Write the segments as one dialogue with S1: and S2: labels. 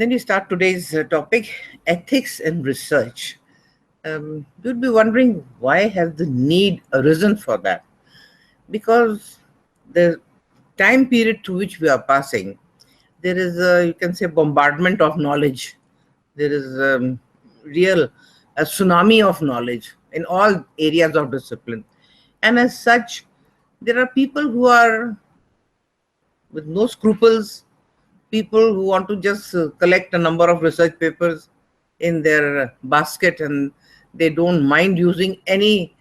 S1: Then you start today's topic, ethics in research. You'd be wondering why has the need arisen for that? Because the time period through which we are passing, there is a, you can say, bombardment of knowledge. There is real a tsunami of knowledge in all areas of discipline. And as such, there are people who are with no scruples, people who want to just collect a number of research papers in their basket, and they don't mind using any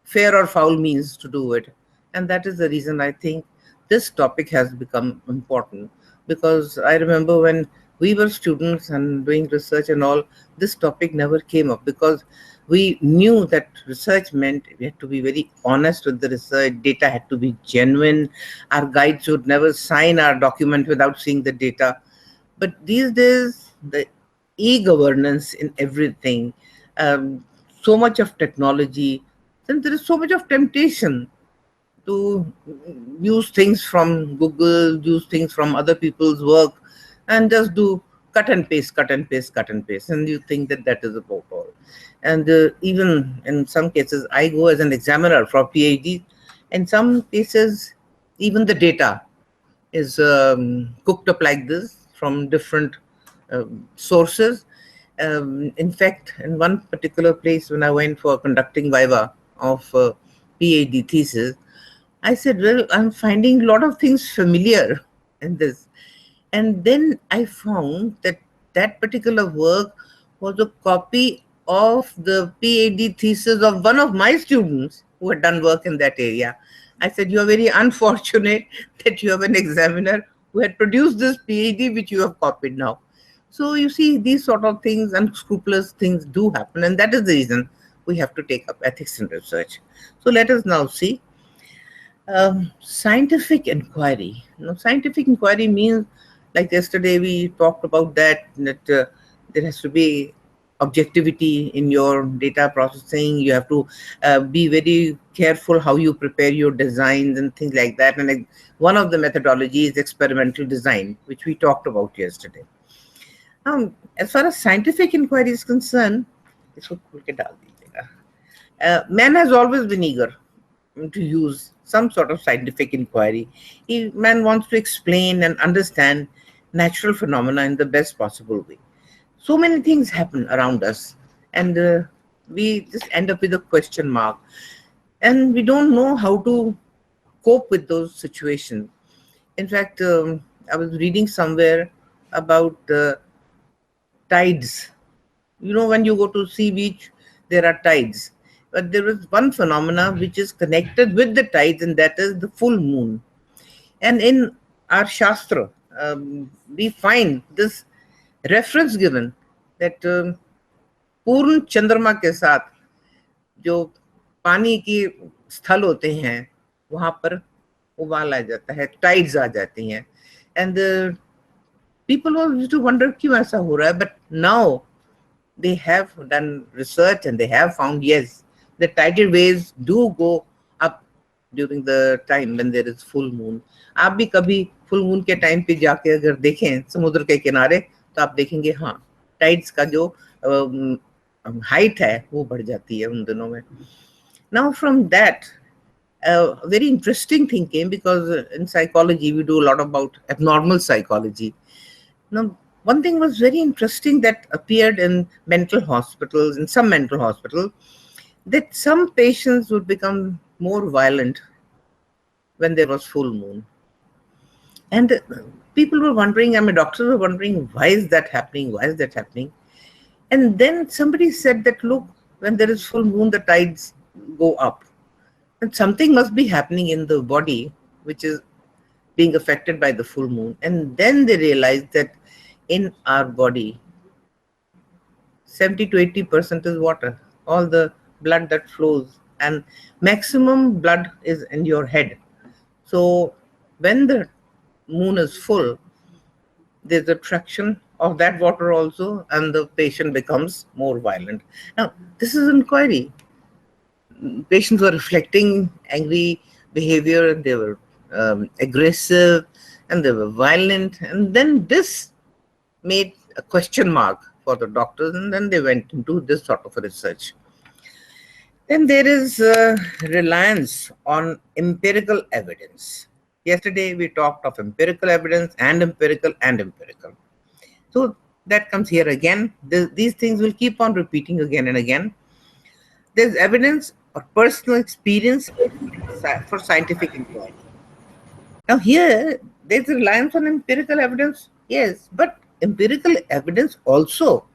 S1: fair or foul means to do it. And that is the reason I think this topic has become important, because I remember when we were students and doing research and all, this topic never came up, because we knew that research meant we had to be very honest with the research, data had to be genuine, our guides would never sign our document without seeing the data. But these days, the e-governance in everything, so much of technology, then there is so much of temptation to use things from Google, use things from other people's work, and just do cut and paste, cut and paste, cut and paste, and you think that that is about all. And even in some cases, I go as an examiner for PhD. In some cases, even the data is cooked up like this from different sources. In fact, in one particular place, when I went for conducting viva of PhD thesis, I said, well, I'm finding a lot of things familiar in this. And then I found that that particular work was a copy of the PhD thesis of one of my students who had done work in that area. I said, you are very unfortunate that you have an examiner who had produced this PhD which you have copied now. So you see, these sort of things, unscrupulous things do happen, and that is the reason we have to take up ethics in research. So let us now see scientific inquiry. Scientific inquiry means, like yesterday we talked about that there has to be objectivity in your data processing. You have to be very careful how you prepare your designs and things like that. And like, one of the methodologies is experimental design, which we talked about yesterday. As far as scientific inquiry is concerned, man has always been eager to use some sort of scientific inquiry. Man wants to explain and understand natural phenomena in the best possible way. So many things happen around us, and we just end up with a question mark, and we don't know how to cope with those situations. In fact, I was reading somewhere about tides. When you go to sea beach, there are tides. But there is one phenomena which is connected with the tides, and that is the full moon. And in our Shastra, we find this reference given that पूर्ण चंद्रमा के साथ जो पानी की स्थल होते हैं वहां पर उबाल आ जाता है, टाइड्स आ जाती हैं. And people used to wonder क्यों ऐसा हो रहा है, but now they have done research and they have found, yes, the tidal waves do go up during the time when there is full moon. आप भी कभी फुल मून के time पे जाके अगर देखें समुद्र के किनारे, तो आप देखेंगे हाँ, टाइड्स का जो हाइट है वो बढ़ जाती है उन दिनों में. Now from that, a very interesting thing came, because in psychology we do a lot about abnormal psychology. Now, one thing was very interesting that appeared in mental hospitals, in some mental hospitals, that some patients would become more violent when there was full moon. And people were wondering, doctors were wondering, why is that happening? Why is that happening? And then somebody said that, look, when there is full moon, the tides go up. And something must be happening in the body which is being affected by the full moon. And then they realized that in our body, 70 to 80% is water, all the blood that flows, and maximum blood is in your head. So when the moon is full, there's attraction of that water also, and the patient becomes more violent. Now, this is inquiry. Patients were reflecting angry behavior, and they were aggressive, and they were violent. And then this made a question mark for the doctors, and then they went into this sort of a research. Then there is reliance on empirical evidence. Yesterday we talked of empirical evidence and empirical and empirical. So that comes here again. These things will keep on repeating again and again. There's evidence or personal experience for scientific inquiry. Now here, there's a reliance on empirical evidence, yes, but empirical evidence also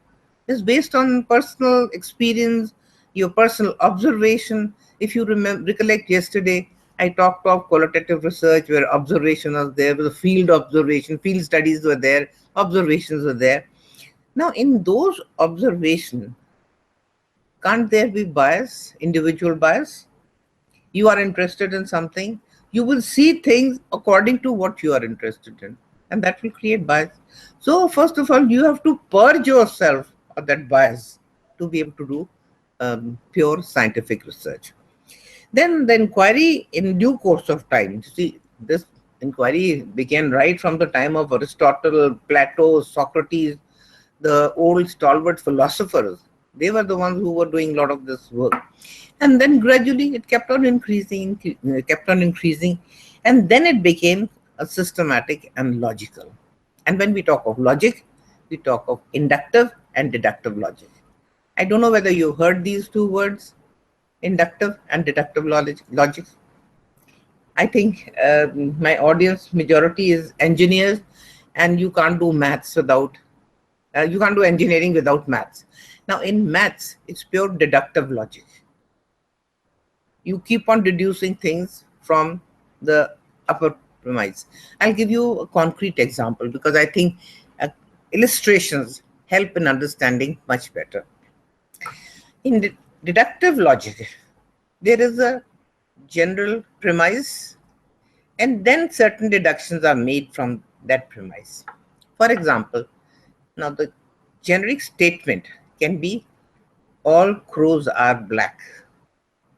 S1: is based on personal experience, your personal observation. If you recollect yesterday, I talked of qualitative research where observation was there, was a field observation, field studies were there, observations were there. Now, in those observations, can't there be bias, individual bias? You are interested in something, you will see things according to what you are interested in, and that will create bias. So first of all, you have to purge yourself of that bias to be able to do pure scientific research. Then the inquiry in due course of time, see, this inquiry began right from the time of Aristotle, Plato, Socrates, the old stalwart philosophers. They were the ones who were doing a lot of this work. And then gradually it kept on increasing, and then it became a systematic and logical. And when we talk of logic, we talk of inductive and deductive logic. I don't know whether you heard these two words, inductive and deductive logic. I think my audience majority is engineers, and you can't do maths without, you can't do engineering without maths. Now in maths, it's pure deductive logic. You keep on deducing things from the upper premise. I'll give you a concrete example because I think illustrations help in understanding much better. In deductive logic, there is a general premise, and then certain deductions are made from that premise. For example, now the generic statement can be all crows are black.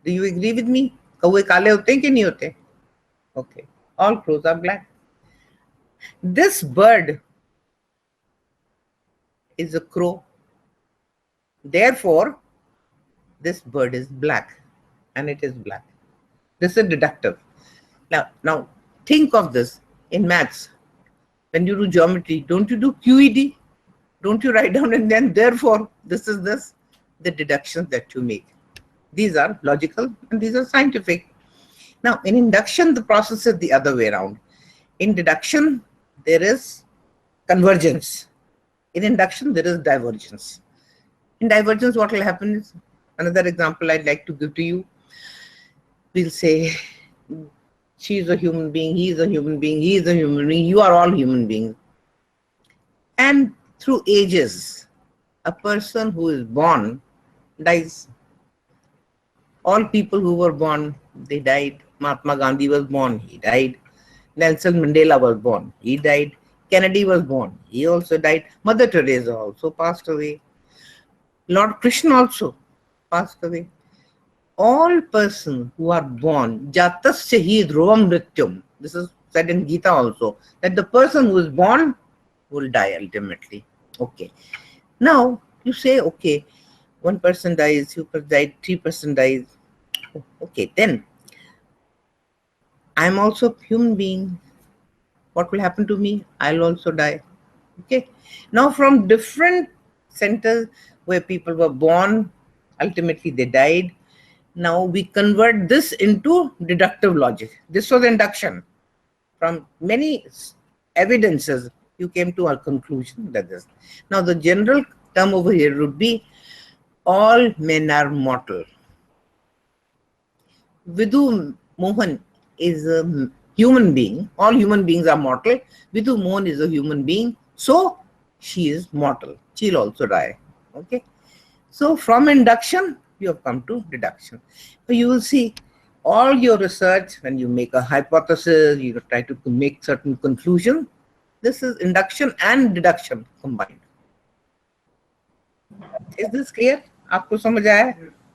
S1: Do you agree with me? कौवे काले होते हैं कि नहीं होते? Okay, all crows are black. This bird is a crow. Therefore, this bird is black, and it is black. This is deductive. Now think of this in maths. When you do geometry, don't you do QED? Don't you write down and then therefore this is this? The deductions that you make. These are logical and these are scientific. Now, in induction, the process is the other way around. In deduction, there is convergence. In induction, there is divergence. In divergence, what will happen is, another example I'd like to give to you. We'll say, she is a human being, he is a human being, he is a human being, you are all human beings. And through ages, a person who is born dies. All people who were born, they died. Mahatma Gandhi was born, he died. Nelson Mandela was born, he died. Kennedy was born, he also died. Mother Teresa also passed away. Lord Krishna also passed away. All persons who are born, jatasya hi dhruvam mrityum, this is said in Gita also, that the person who is born will die ultimately. Okay. Now, you say, okay, 1% dies, 2% died, 3% dies. Okay, then I'm also a human being. What will happen to me? I'll also die. Okay. Now, from different centers where people were born, ultimately they died. Now we convert this into deductive logic. This was induction. From many evidences, you came to a conclusion that this. Now the general term over here would be all men are mortal. Vidhu Mohan is a human being. All human beings are mortal. Vidhu Mohan is a human being. So she is mortal. She'll also die. Okay. So from induction, you have come to deduction. So you will see all your research, when you make a hypothesis, you try to make certain conclusion. This is induction and deduction combined. Is this clear? आपको समझ आया?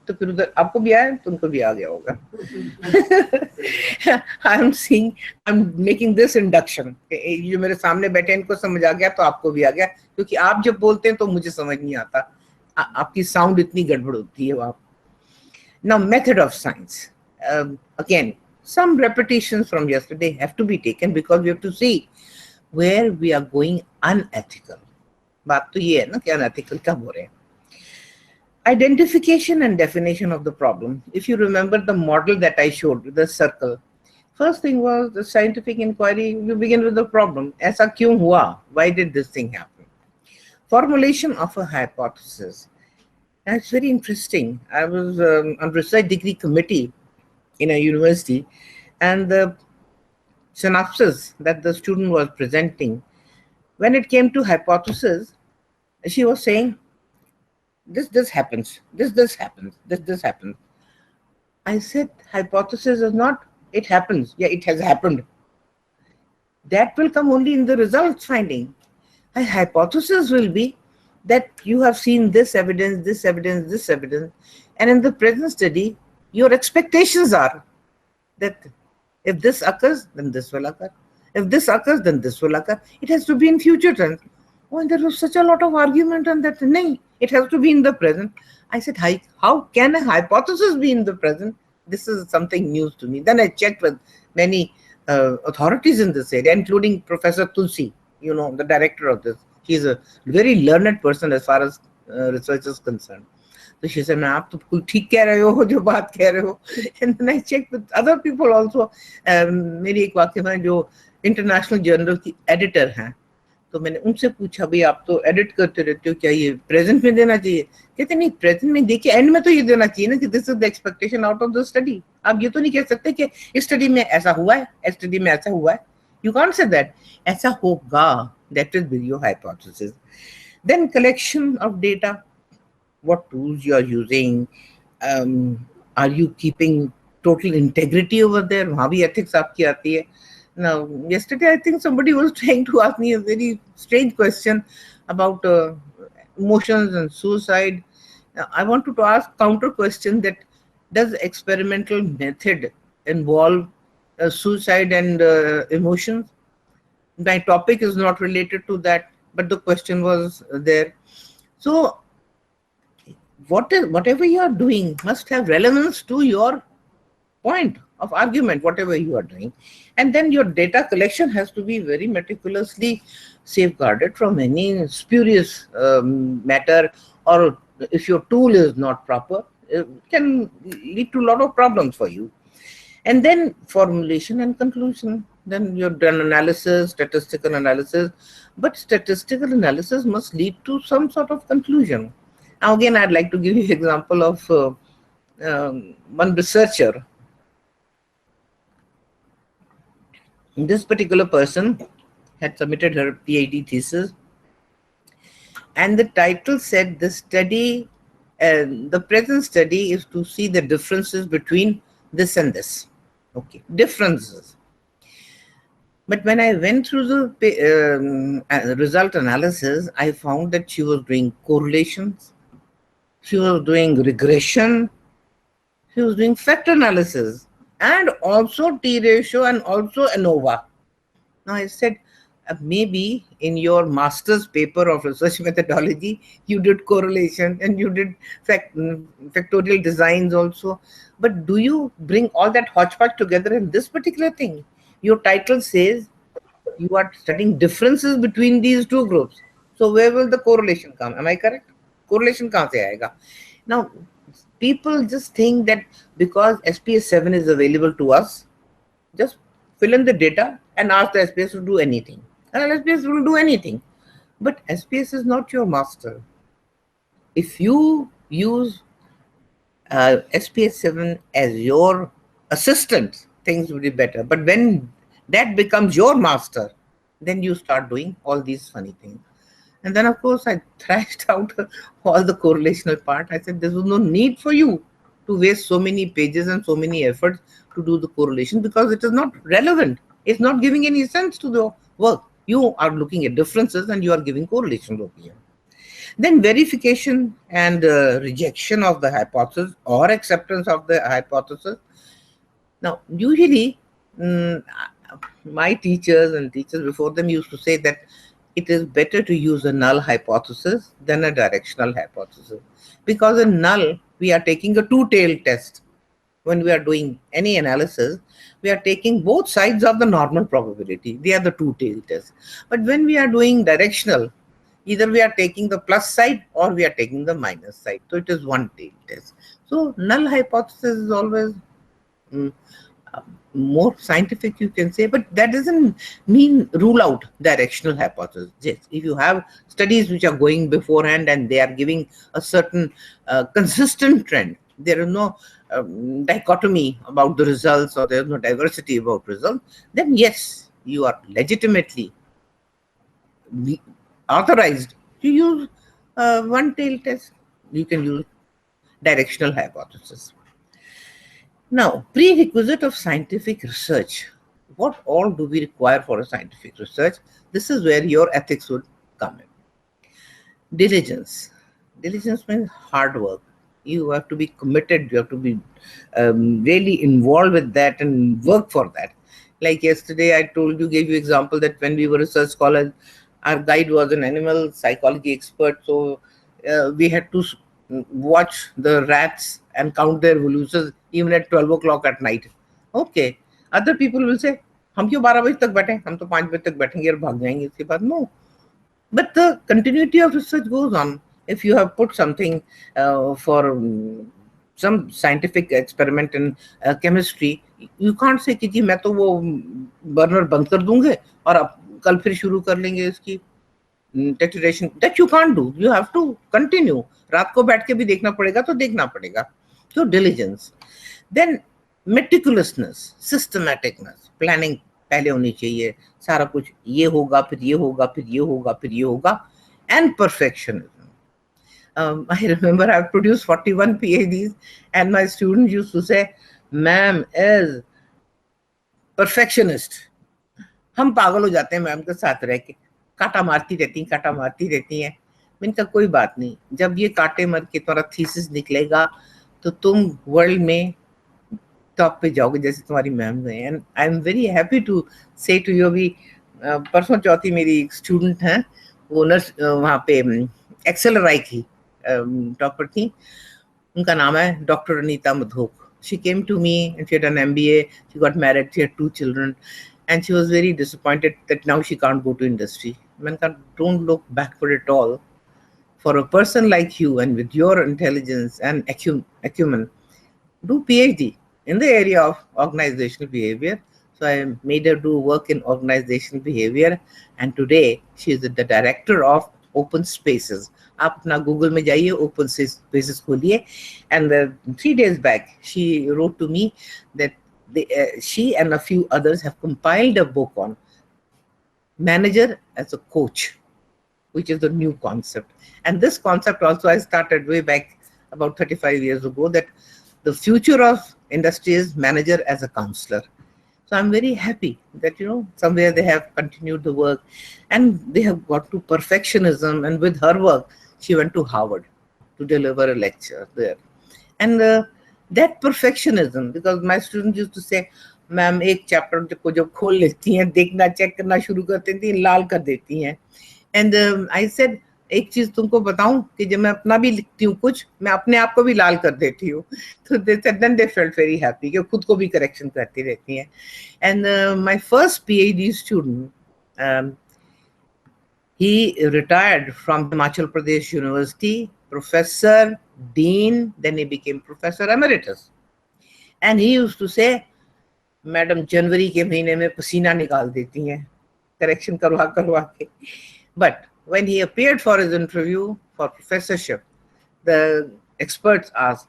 S1: तो फिर उधर आपको भी आया तो उनको भी आ गया होगा. I am making this induction. जो मेरे सामने बैठे इनको समझ आ गया तो आपको भी आ गया, क्योंकि आप जब बोलते हैं तो मुझे समझ नहीं आता, आपकी साउंड इतनी गड़बड़ होती है वहां. Now, method of science. Again, some repetitions from yesterday have to be taken because we have to see where we are going unethical. बात तो ये है ना कि unethical कब हो रहे हैं. Identification and definition of the problem. If you remember the model that I showed with the circle, first thing was the scientific inquiry. You begin with the problem. ऐसा क्यों हुआ? Why did this thing happen? Formulation of a hypothesis. That's very interesting. I was on research degree committee in a university, and the synopsis that the student was presenting, when it came to hypothesis, she was saying, this happens, this happens, this happens. I said, hypothesis is not, it happens. Yeah, it has happened. That will come only in the results finding. A hypothesis will be that you have seen this evidence, this evidence, this evidence, and in the present study, your expectations are that if this occurs, then this will occur. If this occurs, then this will occur. It has to be in future tense. Oh, and there was such a lot of argument on that. No, it has to be in the present. I said, how can a hypothesis be in the present? This is something news to me. Then I checked with many authorities in this area, including Professor Tulsi, the director of this. He's a very learned person as far as research is concerned. So she said, आप तो कुछ ठीक कह रहे हो जो बात कह रहे हो. And then I checked with other people also. मेरी एक वाकई में जो इंटरनेशनल जर्नल की एडिटर हैं, तो मैंने उनसे पूछा, भाई आप तो एडिट करते रहते हो, क्या ये प्रेजेंट में देना चाहिए? कहते नहीं, प्रेजेंट में देखिए, एंड में तो ये देना चाहिए ना कि this is the expectation out of the study. आप ये तो नहीं कह सकते कि इस स्टडी में ऐसा हुआ है, इस स्टडी में ऐसा हुआ है. You can't say that. ऐसा होगा. That will be your hypothesis. Then collection of data. What tools you are using? Are you keeping total integrity over there? वहाँ भी ethics आपकी आती है. Now, yesterday I think somebody was trying to ask me a very strange question about emotions and suicide. I wanted to ask counter question that does experimental method involve suicide and emotions? My topic is not related to that, but the question was there. So whatever you are doing must have relevance to your point of argument, whatever you are doing. And then your data collection has to be very meticulously safeguarded from any spurious matter, or if your tool is not proper, it can lead to a lot of problems for you. And then formulation and conclusion. Then you've done analysis, statistical analysis, but statistical analysis must lead to some sort of conclusion. Now again, I'd like to give you an example of one researcher. This particular person had submitted her PhD thesis, and the title said the study, the present study is to see the differences between this and this. Okay, differences. But when I went through the result analysis, I found that she was doing correlations, she was doing regression, she was doing factor analysis, and also T-ratio and also ANOVA. Now I said, maybe in your master's paper of research methodology, you did correlation and you did factorial designs also. But do you bring all that hodgepodge together in this particular thing? Your title says you are studying differences between these two groups. So where will the correlation come? Am I correct? Correlation kahan se aayega? Now, people just think that because SPS 7 is available to us, just fill in the data and ask the SPS to do anything. And SPS will do anything. But SPS is not your master. If you use SPS 7 as your assistant, things will be better. But when that becomes your master, then you start doing all these funny things. And then, of course, I thrashed out all the correlational part. I said, there was no need for you to waste so many pages and so many efforts to do the correlation because it is not relevant. It's not giving any sense to the work. You are looking at differences and you are giving correlations over here. Then verification and rejection of the hypothesis or acceptance of the hypothesis. Now, usually, my teachers and teachers before them used to say that it is better to use a null hypothesis than a directional hypothesis, because in null we are taking a two-tailed test. When we are doing any analysis, we are taking both sides of the normal probability. They are the two-tailed test. But when we are doing directional, either we are taking the plus side or we are taking the minus side. So it is one-tailed test. So null hypothesis is always mm, more scientific, you can say, but that doesn't mean rule out directional hypothesis. Yes, if you have studies which are going beforehand and they are giving a certain consistent trend, there is no dichotomy about the results or there is no diversity about results, then yes, you are legitimately authorized to use one tail test. You can use directional hypothesis. Now, prerequisite of scientific research. What all do we require for a scientific research? This is where your ethics would come in. Diligence. Diligence means hard work. You have to be committed. You have to be really involved with that and work for that. Like yesterday, I told you, gave you example that when we were research scholars, our guide was an animal psychology expert. So we had to watch the rats and count their evolutions even at 12 o'clock at night. Okay. Other people will say, हम क्यों 12 बजे तक बैठे, हम तो 5 बजे तक बैठेंगे और भाग जाएंगे इसके बाद. No. But the continuity of research goes on. If you have put something for some scientific experiment in chemistry, you can't say कि जी मैं तो वो बर्नर बंद कर दूंगे और अब कल फिर शुरू कर लेंगे इसकी टेट्रेशन. That you can't do. You have to continue. रात को बैठ के भी देखना पड़ेगा तो देखना पड़ेगा. So diligence. Then meticulousness, systematicness, planning पहले होनी चाहिए. सारा कुछ ये होगा फिर ये होगा फिर ये होगा फिर ये होगा. And perfectionism. I remember I've produced 41 PhDs and my students used to say, ma'am is perfectionist. हम पागल हो जाते हैं मैम के साथ रह के. काटा मारती रहती हैं. मैंने कहा कोई बात नहीं, जब ये काटे मर के तुम्हारा थीसिस निकलेगा तो तुम वर्ल्ड में टॉप पे जाओगे जैसे तुम्हारी मैम गए. And I am very happy to say to you. अभी परसों चौथी मेरी एक स्टूडेंट हैं, वो नर्स वहाँ पे एक्सेल राय की टॉपर थी. उनका नाम है doctor Anita Madhok. She came to me and she had an MBA. She got married. She had 2 children, and she was very disappointed that now she can't go to industry. Man, don't look backward at all. For a person like you and with your intelligence and acumen, do PhD in the area of organizational behavior. So I made her do work in organizational behavior, and today she is the director of Open Spaces. आप अपना Google में जाइए, open spaces खोलिए. And 3 days back she wrote to me that she and a few others have compiled a book on manager as a coach, which is the new concept. And this concept also I started way back about 35 years ago, that the future of industry is manager as a counselor. So I'm very happy that, somewhere they have continued the work and they have got to perfectionism. And with her work, she went to Harvard to deliver a lecture there. And that perfectionism, because my students used to say, ma'am एक chapter को जब खोल लेती हैं, देखना check करना शुरू कर देती हैं, लाल कर देती हैं. एंड आई सेड, एक चीज तुमको बताऊं कि जब मैं अपना भी लिखती हूँ कुछ, मैं अपने आप को भी लाल कर देती हूँ. तो then they felt very happy कि खुद को भी करेक्शन करती रहती हैं. And my first PhD student, he retired from Himachal Pradesh University, professor, dean, then he became professor emeritus. And he used to say, madam जनवरी के महीने में पसीना निकाल देती हैं करेक्शन करवा के. But when he appeared for his interview for professorship, the experts asked,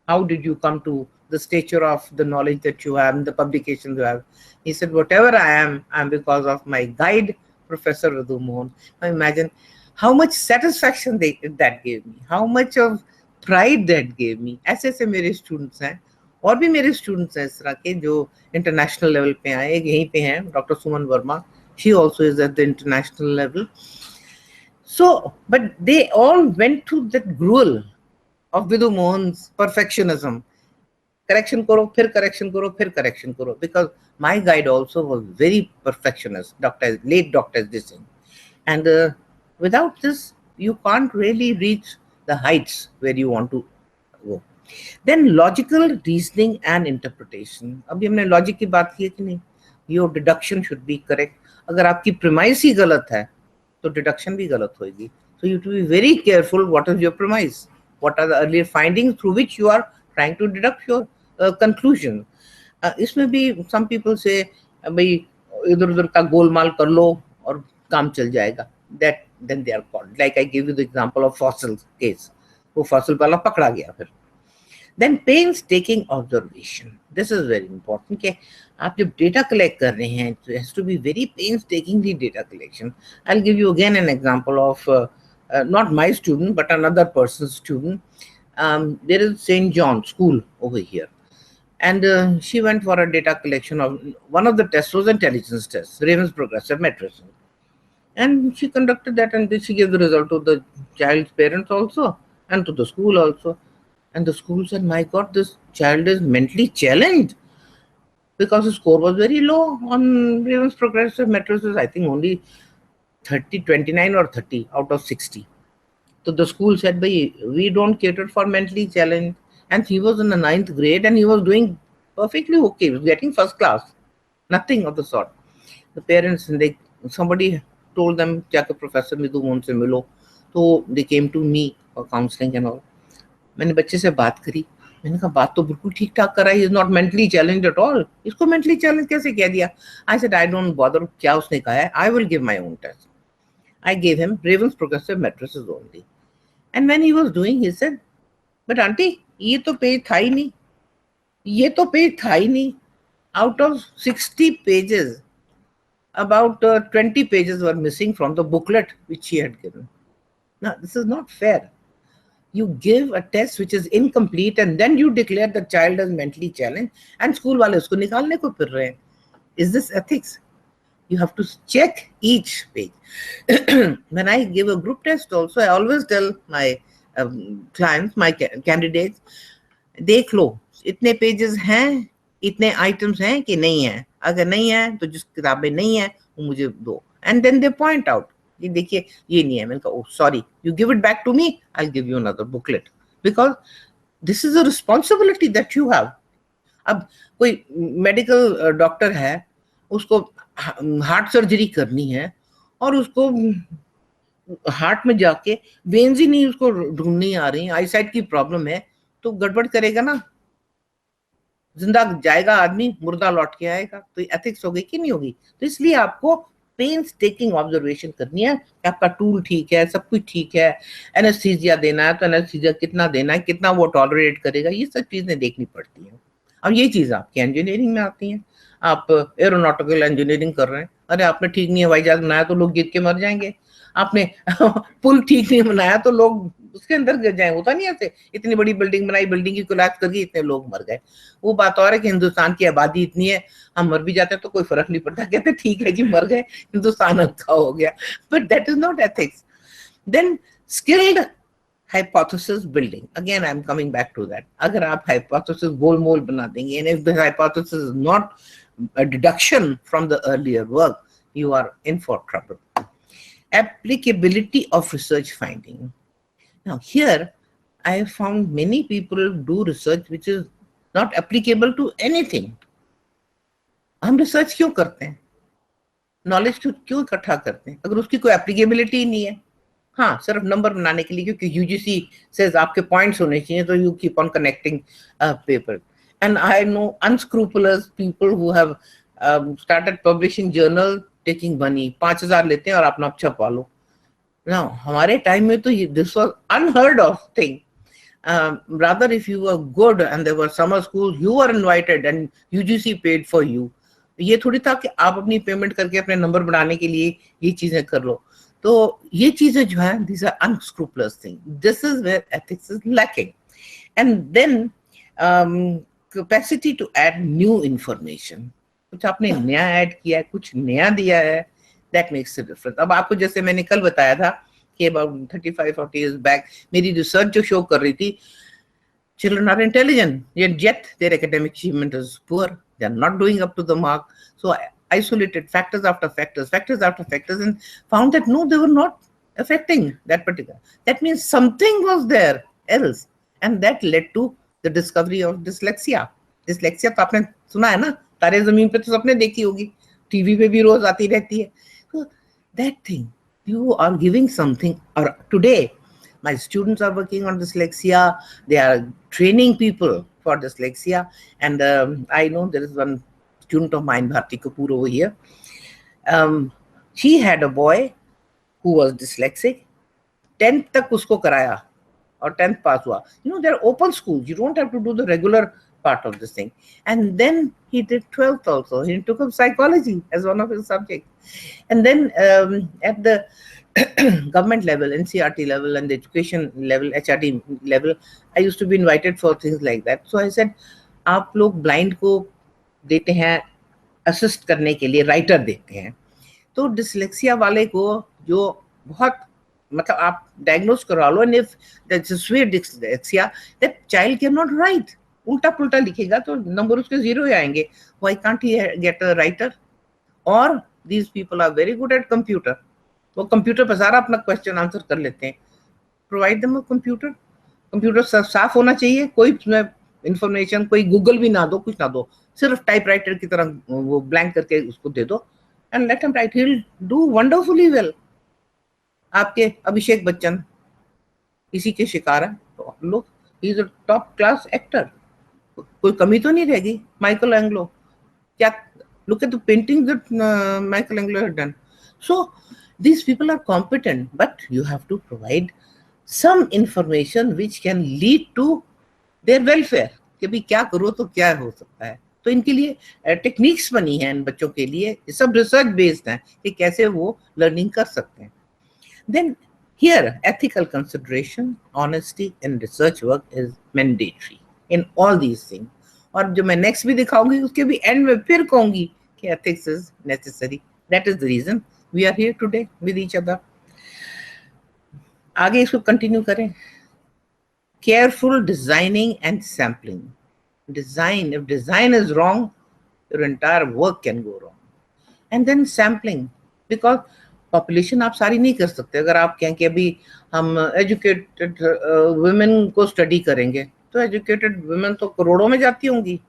S1: how did you come to the stature of the knowledge that you have and the publications you have? He said, whatever I am because of my guide, Professor Radu Mohan. Now imagine how much satisfaction that gave me, how much of pride that gave me. ऐसे मेरे students हैं, और भी मेरे students हैं इस तरह के जो international level पे आए. यहीं पे हैं doctor Suman Verma. She also is at the international level. So but they all went through that gruel of Vidhu Mohan's perfectionism. Correction karo, phir correction karo, phir correction karo. Because my guide also was very perfectionist, Dr. late Dr. this thing. And without this, you can't really reach the heights where you want to go. Then logical reasoning and interpretation. अभी हमने logic की बात की है कि नहीं? Your deduction should be correct. अगर आपकी premise ही गलत है, तो deduction भी गलत होगी. So you have to be very careful. What is your premise? What are the earlier findings through which you are trying to deduct your conclusion? इसमें भी some people say भाई इधर उधर का गोलमाल कर लो और काम चल जाएगा. That then they are called. Like I gave you the example of fossil case. वो fossil वाला पकड़ा गया फिर. Then painstaking observation. This is very important कि आप जब data collect कर रहे हैं, it has to be very painstakingly data collection. I'll give you again an example of not my student but another person's student. There is St. John School over here, and she went for a data collection of one of the tests was intelligence test, Raven's progressive matrix, and she conducted that, and she gave the result to the child's parents also and to the school also. And the school said, my God, this child is mentally challenged, because his score was very low on Raven's progressive matrices. I think only 29 or 30 out of 60. So the school said, we don't cater for mentally challenged. And he was in the 9th grade and he was doing perfectly okay. He was getting first class. Nothing of the sort. The parents, somebody told them, जाकर Professor Midhu Mohan से मिलो. So they came to me for counseling and all. मैंने बच्चे से बात करी. मैंने कहा बात तो बिल्कुल ठीक ठाक कर रहा है. He is not mentally challenged at all. इसको mentally challenged कैसे कह दिया? I said, I don't bother क्या उसने कहा है. I will give my own test. I gave him Raven's progressive matrices only. And when he was doing, he said, but auntie, ये तो पेज था ही नहीं. ये तो पेज था ही नहीं. Out of 60 pages, about 20 pages were missing from the booklet which he had given. Now, this is not fair. You give a test which is incomplete and then you declare the child as mentally challenged and school वाले उसको निकालने को फिर रहे हैं. Is this ethics? You have to check each page. When I give a group test also, I always tell my clients, my candidates, देख लो इतने pages हैं, इतने items हैं कि नहीं है. अगर नहीं है तो जिस किताब में नहीं है वो मुझे दो. And then they point out. ये देखिए ये नहीं है. मैंने कहा, oh sorry, you give it back to me, I'll give you another booklet, because this is a responsibility that you have. अब कोई मेडिकल डॉक्टर है, उसको हार्ट सर्जरी करनी है और उसको हार्ट में जाके वेन्स ही नहीं उसको ढूंढ नहीं आ रही, आईसाइट की प्रॉब्लम है, तो गड़बड़ करेगा ना. जिंदा जाएगा आदमी, मुर्दा लौट के आएगा. तो एथिक्स होगी कि नहीं होगी? तो इसलिए आपको पेंस्टेकिंग ऑब्जर्वेशन करनी है कि आपका टूल ठीक है, सब कुछ ठीक है. एनेस्थीसिया देना है तो एनेस्थीसिया कितना देना है, कितना वो टॉलरेट करेगा, ये सब चीजें देखनी पड़ती हैं. अब ये चीज आपकी इंजीनियरिंग में आती है. आप एरोनॉटिकल इंजीनियरिंग कर रहे हैं, अरे आपने ठीक नहीं हवाई जहाज बनाया तो लोग गिर के मर जाएंगे. आपने पुल ठीक नहीं बनाया तो लोग उसके अंदर गिर जाएंगे. होता नहीं ऐसे? इतनी बड़ी बिल्डिंग बनाई, बिल्डिंग की कोलैप्स कर गई, इतने लोग मर गए. वो बात और है कि हिंदुस्तान की आबादी इतनी है, हम मर भी जाते हैं तो कोई फर्क नहीं पड़ता. कहते ठीक है जी, मर गए, हिंदुस्तान अच्छा हो गया. But that is not ethics. Then skilled hypothesis building. Again, I'm coming back to that. अगर आप hypothesis गोल मोल बना देंगे, and if the hypothesis is not a deduction from the earlier work, you are in for trouble. Applicability of research finding. Now here, I have found many people do research which is not applicable to anything. हम research क्यों करते हैं? Knowledge क्यों इकट्ठा करते हैं अगर उसकी कोई एप्लीकेबिलिटी नहीं है? हाँ, सिर्फ नंबर बनाने के लिए, क्योंकि यूजीसी सेज आपके पॉइंट्स होने चाहिए, तो you keep on connecting paper. And I know अनस्क्रूपुलस people who have started publishing journal taking money. 5,000 लेते हैं और अपना छपवा लो. Now, हमारे टाइम में तो this was unheard of thing. Rather, if you were good and there were summer schools, you were invited and UGC paid for you. ये थोड़ी था कि आप अपनी पेमेंट करके अपने नंबर बढ़ाने के लिए ये चीजें कर लो. तो ये चीजें जो है, these are unscrupulous things. This is where ethics is lacking. And then capacity to add new information. कुछ आपने नया ऐड किया है, कुछ नया दिया है, that makes a difference. अब आपको जैसे मैंने कल बताया था कि अबाउट 35-40 years back मेरी रिसर्च जो शो कर रही थी, children are intelligent, yet their academic achievement is poor. They are not doing up to the mark. So I isolated factors after factors, and found that no, they were not affecting that particular. That means something was there else, and that led to the discovery of dyslexia. Dyslexia तो आपने सुना है ना, तारे ज़मीन पे तो सबने देखी होगी, टीवी पे भी रोज आती रहती है. So that thing, you are giving something. Or today, my students are working on dyslexia. They are training people for dyslexia. And I know there is one student of mine, Bharti Kapoor, over here. She had a boy who was dyslexic. 10th तक उसको कराया और 10th पास हुआ. You know, they're open schools. You don't have to do the regular part of this thing. And then he did 12th also. He took up psychology as one of his subjects. And then at the government level, NCRT level, and the education level, HRT level, I used to be invited for things like that. So I said, आप लोग blind को देते हैं assist करने के लिए, writer देते हैं. तो dyslexia वाले को जो बहुत मतलब आप diagnose करा लो, and if that's a severe dyslexia, that child cannot write. उल्टा पुल्टा लिखेगा तो नंबर उसके 0 ही आएंगे. Why can't he get a writer? Or these people are very good at computer. वो कंप्यूटर पर सारा अपना क्वेश्चन आंसर कर लेते हैं. Provide them a computer. Computer साफ होना चाहिए, कोई उसमें इंफॉर्मेशन, कोई गूगल भी ना दो, कुछ ना दो, सिर्फ टाइपराइटर की तरह वो ब्लैंक करके उसको दे दो, and let him right, he will do wonderfully well. आपके अभिषेक बच्चन इसी के शिकार हैं. तो लोग, he is a top class actor, कोई कमी तो नहीं रहेगी. माइकल एंग्लो, क्या, look at the paintings that Michael Angelo had done. So these people are competent, but you have to provide some information which can lead to their welfare. कि भी क्या करो तो क्या हो सकता है. तो इनके लिए टेक्निक्स बनी है इन बच्चों के लिए, ये सब रिसर्च बेस्ड है कि कैसे वो लर्निंग कर सकते हैं. Then here ethical consideration, honesty in research work is mandatory in all these things. और जो मैं नेक्स्ट भी दिखाऊंगी उसके भी एंड में फिर कहूंगी कि ethics is necessary. That is the reason we are here today with each other. आगे इसको कंटिन्यू करें. Careful designing and sampling. Design, if design is wrong, your entire work can go wrong. And then sampling, because population आप सारी नहीं कर सकते. अगर आप कहें कि अभी हम एजुकेटेड वुमेन को स्टडी करेंगे, तो एजुकेटेड वुमेन तो करोड़ों में जाती होंगी,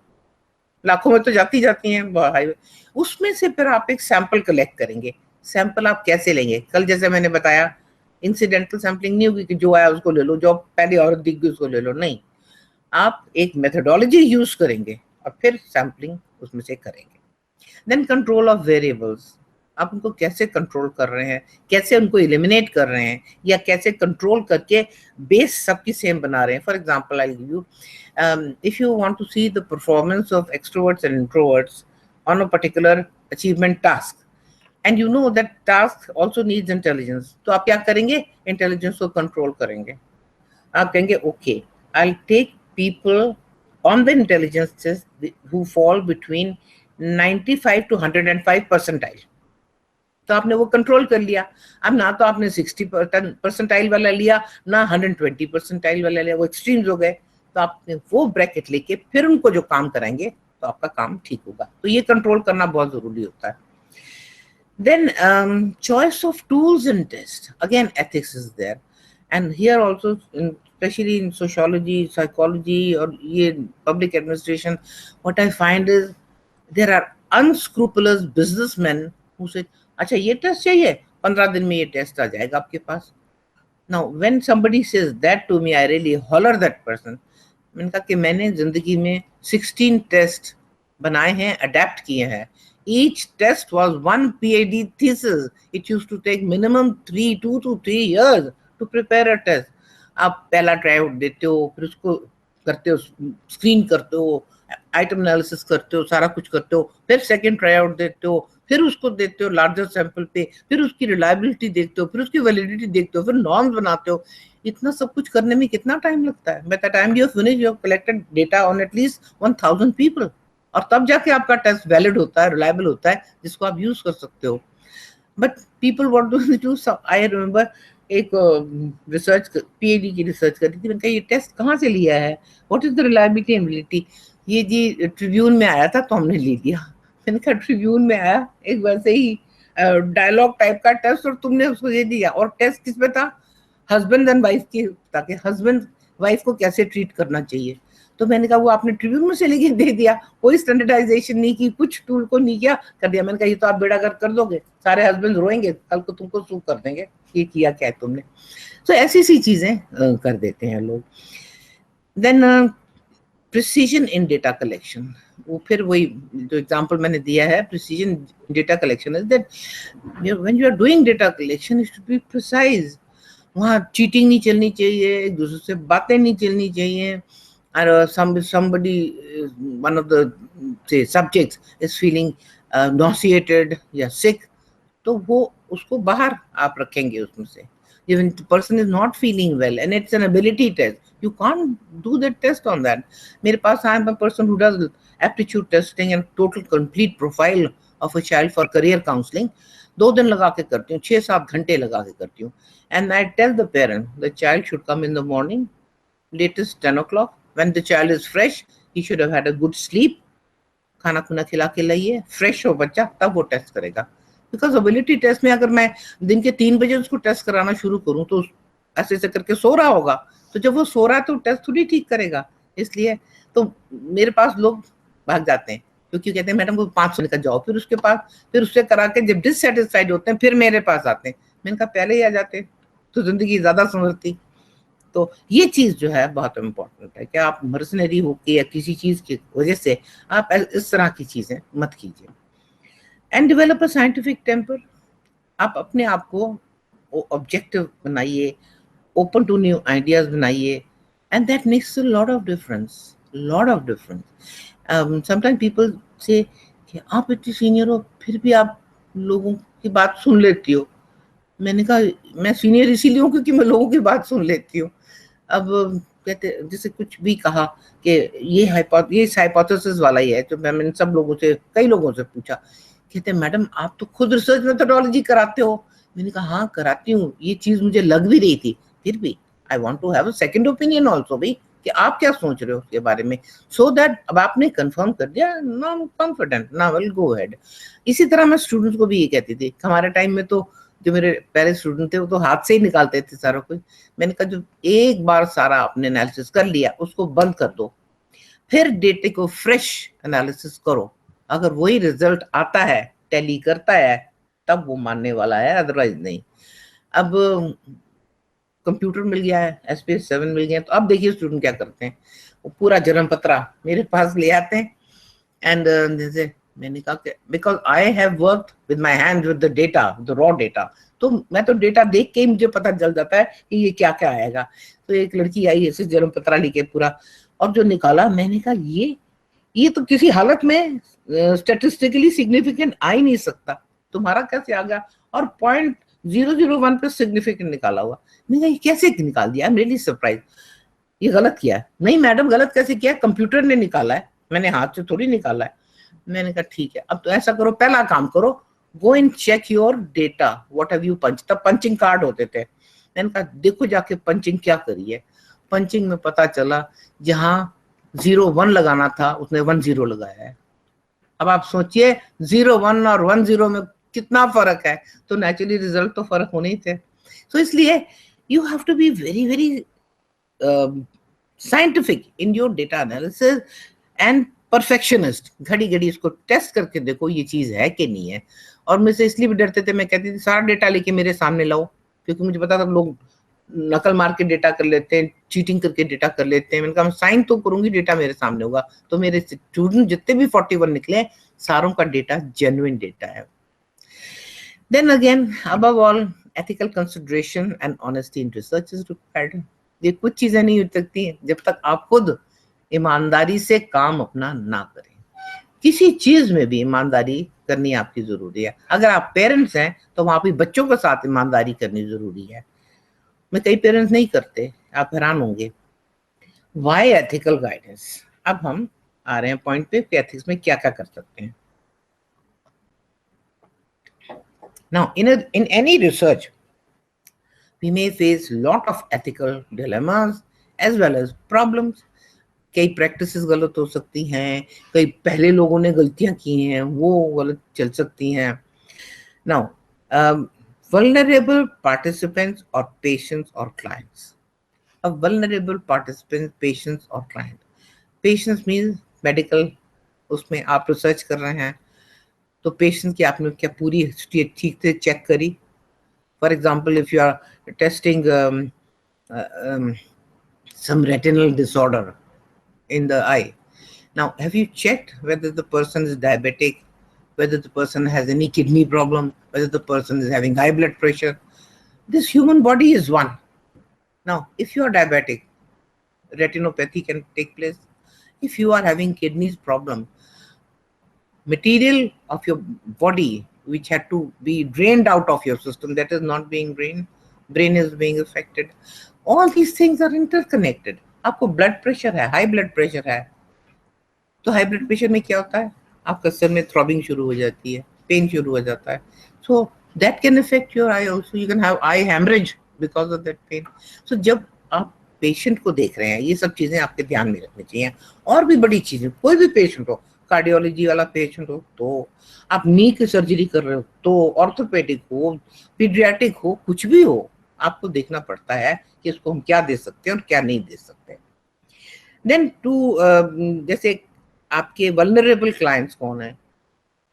S1: लाखों में तो जाती हैं. उसमें से फिर आप एक सैंपल कलेक्ट करेंगे. सैंपल आप कैसे लेंगे? कल जैसे मैंने बताया, इंसिडेंटल सैंपलिंग नहीं होगी कि जो आया उसको ले लो, जो पहले औरत दिख गई उसको ले लो. नहीं, आप एक मेथोडोलॉजी यूज करेंगे और फिर सैंपलिंग उसमें से करेंगे. Then control of variables. आप उनको कैसे कंट्रोल कर रहे हैं, कैसे उनको एलिमिनेट कर रहे हैं, या कैसे कंट्रोल करके बेस सबकी सेम बना रहे हैं. For example, I give you, if you want to see the performance of extroverts and introverts on a particular achievement task, and you know that task also needs intelligence, तो आप क्या करेंगे? Intelligence को control करेंगे. आप कहेंगे okay, I will take people on the intelligence who fall between 95 to 105 percentile. तो आपने वो कंट्रोल कर लिया. अब ना तो आपने 60 परसेंटाइल वाला लिया, ना 120 परसेंटाइल वाला लिया, वो एक्सट्रीम्स हो गए. तो आपने वो ब्रैकेट लेके फिर उनको जो काम कराएंगे तो आपका काम ठीक होगा. तो ये कंट्रोल करना बहुत जरूरी होता है. Then choice of tools in test, again ethics is there, and here also specially in sociology, psychology और ये public administration, what I find is there are unscrupulous businessman who say, अच्छा ये टेस्ट चाहिए, 15 दिन में ये टेस्ट आ जाएगा आपके पास. Now when somebody says that to me, I really holler that person. मैंने कहा कि मैंने जिंदगी में 16 टेस्ट बनाए हैं, अडेप्ट किए हैं. Each test was one PhD thesis. It used to take minimum 2 to 3 years to prepare a test. आप पहला ट्राई आउट देते हो, फिर उसको करते हो, स्क्रीन करते हो, आइटम एनालिसिस करते हो, सारा कुछ करते हो, फिर सेकंड ट्राई आउट देते हो, फिर उसको देते हो लार्जर सैंपल पे, फिर उसकी रिलायबिलिटी देखते हो, फिर उसकी वैलिडिटी देखते हो, फिर नॉर्म्स बनाते हो. इतना सब कुछ करने में कितना टाइम लगता है? By the time you finish, you have collected data on at least 1000 people, और तब जाके आपका टेस्ट वैलिड होता है, रिलायबल होता है, जिसको आप यूज कर सकते हो. But people what do. I remember एक रिसर्च पीएचडी की रिसर्च कर रही थी। मैंने कहा ये टेस्ट कहाँ से लिया है, what is the reliability and validity? ये जी ट्रिब्यून में आया था तो हमने ले लिया। मैंने कहा ट्रिब्यून में आया एक वैसे ही डायलॉग टाइप का टेस्ट और तुमने उसको दे दिया। और टेस्ट किस पे था? हस्बैंड एंड वाइफ की, ताकि हस्बैंड वाइफ को कैसे ट्रीट करना चाहिए। तो मैंने कहा वो आपने ट्रिब्यून में से लेके दे दिया, कोई स्टैंडर्डाइजेशन नहीं की, कुछ टूल को नहीं किया, कर दिया। मैंने कहा ये तो आप बेड़ा कर दोगे, सारे हस्बैंड रोएंगे, कल को तुमको सू कर देंगे, ये किया क्या है तुमने। तो ऐसी सी चीजें कर देते हैं लोग। Then precision in data collection, वो फिर वही जो एग्जांपल मैंने दिया है, precision data collection is that when you are doing data collection it should be precise. वहाँ चीटिंग नहीं चलनी चाहिए, एक दूसरे से बातें नहीं चलनी चाहिए। और somebody one of the say subjects is feeling nauseated या sick, तो वो उसको बाहर आप रखेंगे उसमें से। Even the person is not feeling well and it's an ability test, you can't do the test on that. मेरे पास I am a person who does aptitude testing and total complete profile of a child for career counseling. 2 दिन लगा के करती हूँ, 6-7 घंटे लगा के करती हूँ। And I tell the parent the child should come in the morning, latest 10 o'clock. When the child is fresh, he should have had a good sleep. खाना खुना खिला के लाइए, फ्रेश हो बच्चा, तब वो टेस्ट करेगा। बिकॉज एबिलिटी टेस्ट में अगर मैं दिन के 3 बजे उसको टेस्ट कराना शुरू करूं तो ऐसे ऐसे करके सो रहा होगा, तो जब वो सो रहा है तो टेस्ट थोड़ी ठीक करेगा। इसलिए तो मेरे पास लोग भाग जाते हैं, क्योंकि कहते हैं मैडम को 500 का जाओ, फिर उसके पास फिर उससे करा के जब डिससेटिस्फाइड होते हैं फिर मेरे पास आते हैं। मैंने कहा पहले ही आ जाते तो जिंदगी ज्यादा संवरती। तो ये चीज जो है बहुत इम्पोर्टेंट है कि आप मर्सनरी होके या किसी चीज की वजह से आप इस तरह की चीजें मत कीजिए। And develop a scientific temper, आप अपने आप को ऑब्जेक्टिव बनाइए, ओपन टू न्यू आइडियाज बनाइए, and that makes a lot of difference, lot of difference. Sometime people say कि आप इतनी सीनियर हो फिर भी आप लोगों की बात सुन लेती हो। मैंने कहा मैं सीनियर इसीलिए हूँ क्योंकि मैं लोगों की बात सुन लेती हूँ। अब कहते जैसे कुछ भी कहा कि ये इस हाइपोथेसिस वाला ही है, तो मैंने सब लोगों से, कई लोगों से पूछा। कहते मैडम आप तो खुद रिसर्च मेथोडोलॉजी कराते हो। मैंने कहा हाँ कराती हूँ, ये चीज मुझे लग भी रही थी, फिर भी I want to have a second opinion also भी, कि आप क्या सोच रहे हो उसके बारे में, सो दैट अब आपने कंफर्म कर दिया, now I am confident, now will go ahead. इसी तरह मैं स्टूडेंट्स को भी ये कहती थी। हमारे टाइम में तो जो मेरे पहले स्टूडेंट थे वो तो हाथ से ही निकालते थे सारा कुछ। मैंने कहा जो एक बार सारा आपने एनालिसिस कर लिया उसको बंद कर दो, फिर डेटे को फ्रेश एनालिसिस करो। अगर वही रिजल्ट आता है, टैली करता है, तब वो मानने वाला है, अदरवाइज नहीं। अब कंप्यूटर मिल गया है, एसपीएस 7 मिल गया, तो अब देखिए स्टूडेंट क्या करते हैं, वो पूरा जन्म पत्रा मेरे पास ले आते हैं। एंड जैसे मैंने कहा कि because I have worked with my hands with the data, the raw data, तो मैं तो डेटा देख के ही मुझे पता चल जाता है कि ये क्या क्या आएगा। तो एक लड़की आई ऐसे जन्म पत्रा लेके पूरा, और जो निकाला मैंने कहा ये तो किसी हालत में स्टेटिस्टिकली सिग्निफिकेंट आ ही नहीं सकता, तुम्हारा कैसे आ गया? और 0.001 पे सिग्निफिकेंट निकाला हुआ। मैंने कहा ये कैसे निकाल दिया? आई एम रियली सरप्राइज, ये गलत किया है। नहीं मैडम गलत कैसे किया, कंप्यूटर ने निकाला है, मैंने हाथ से थोड़ी निकाला है। मैंने कहा ठीक है, अब तो ऐसा करो, पहला काम करो, go and check your data, what have you punch. तब पंचिंग कार्ड होते थे। मैंने कहा देखो जाके पंचिंग क्या करी है। पंचिंग में पता चला जहां 0-1 लगाना था उसने 1-0 लगाया है। अब आप सोचिए 0-1 और 1-0 में कितना फर्क है, तो नेचुरली रिजल्ट तो फर्क होने ही थे। तो इसलिए you have to be very very scientific in your data analysis and perfectionist. घड़ी घड़ी इसको टेस्ट करके देखो ये चीज है कि नहीं है। और मुझसे इसलिए भी डरते थे, मैं कहती थी सारा डेटा लेके मेरे सामने लाओ, क्योंकि मुझे पता था लोग नकल मार के डेटा कर लेते हैं, चीटिंग करके डेटा कर लेते हैं। मैंने कहा साइन तो करूंगी, डेटा मेरे सामने होगा। तो मेरे स्टूडेंट जितने भी 41 निकले, सारों का डेटा जेन्युइन डेटा है। Then again above all ethical consideration and honesty in research is required. ये कुछ चीजें नहीं हो सकती जब तक आप खुद ईमानदारी से काम अपना ना करें। किसी चीज में भी ईमानदारी करनी आपकी जरूरी है। अगर आप पेरेंट्स हैं तो वहां पे बच्चों के साथ ईमानदारी करनी जरूरी है। मैं कई पेरेंट्स नहीं करते, आप हैरान होंगे। Why ethical guidance. अब हम आ रहे हैं पॉइंट पे कि एथिक्स में क्या क्या कर सकते हैं। Now in any research We may face lot of ethical dilemmas as well as problems. कई प्रैक्टिसेस गलत हो सकती हैं, कई पहले लोगों ने गलतियां की हैं वो गलत चल सकती हैं. Now, vulnerable participants or patients or clients. A vulnerable participant, patients or client. Patients means medical, उसमें आप रिसर्च कर रहे हैं तो पेशेंट की आपने क्या पूरी हिस्ट्री ठीक से चेक करी. For example, if you are testing some retinal disorder in the eye. Now, have you checked whether the person is diabetic, whether the person has any kidney problem, whether the person is having high blood pressure? This human body is one. Now, if you are diabetic, retinopathy can take place. If you are having kidneys problem, material of your body which had to be drained out of your system, that is not being drained, brain is being affected. All these things are interconnected. आपको blood pressure है, high blood pressure है, तो high blood pressure में क्या होता है, आपका sir में थ्रॉबिंग शुरू हो जाती है, पेन शुरू हो जाता है. So that can affect your eye also. You can have eye haemorrhage because of that pain. So जब आप पेशेंट को देख रहे हैं, ये सब चीजें आपके ध्यान में रखनी चाहिए. और भी बड़ी चीजें, कोई भी पेशेंट हो, कार्डियोलॉजी वाला पेशेंट हो तो, आप नी की सर्जरी कर रहे हो तो, ऑर्थोपेडिक हो, पीडियाट्रिक हो, कुछ भी हो, आपको देखना पड़ता है कि इसको हम क्या दे सकते हैं और क्या नहीं दे सकते. देन टू जैसे आपके वल्नरेबल क्लाइंट्स कौन है,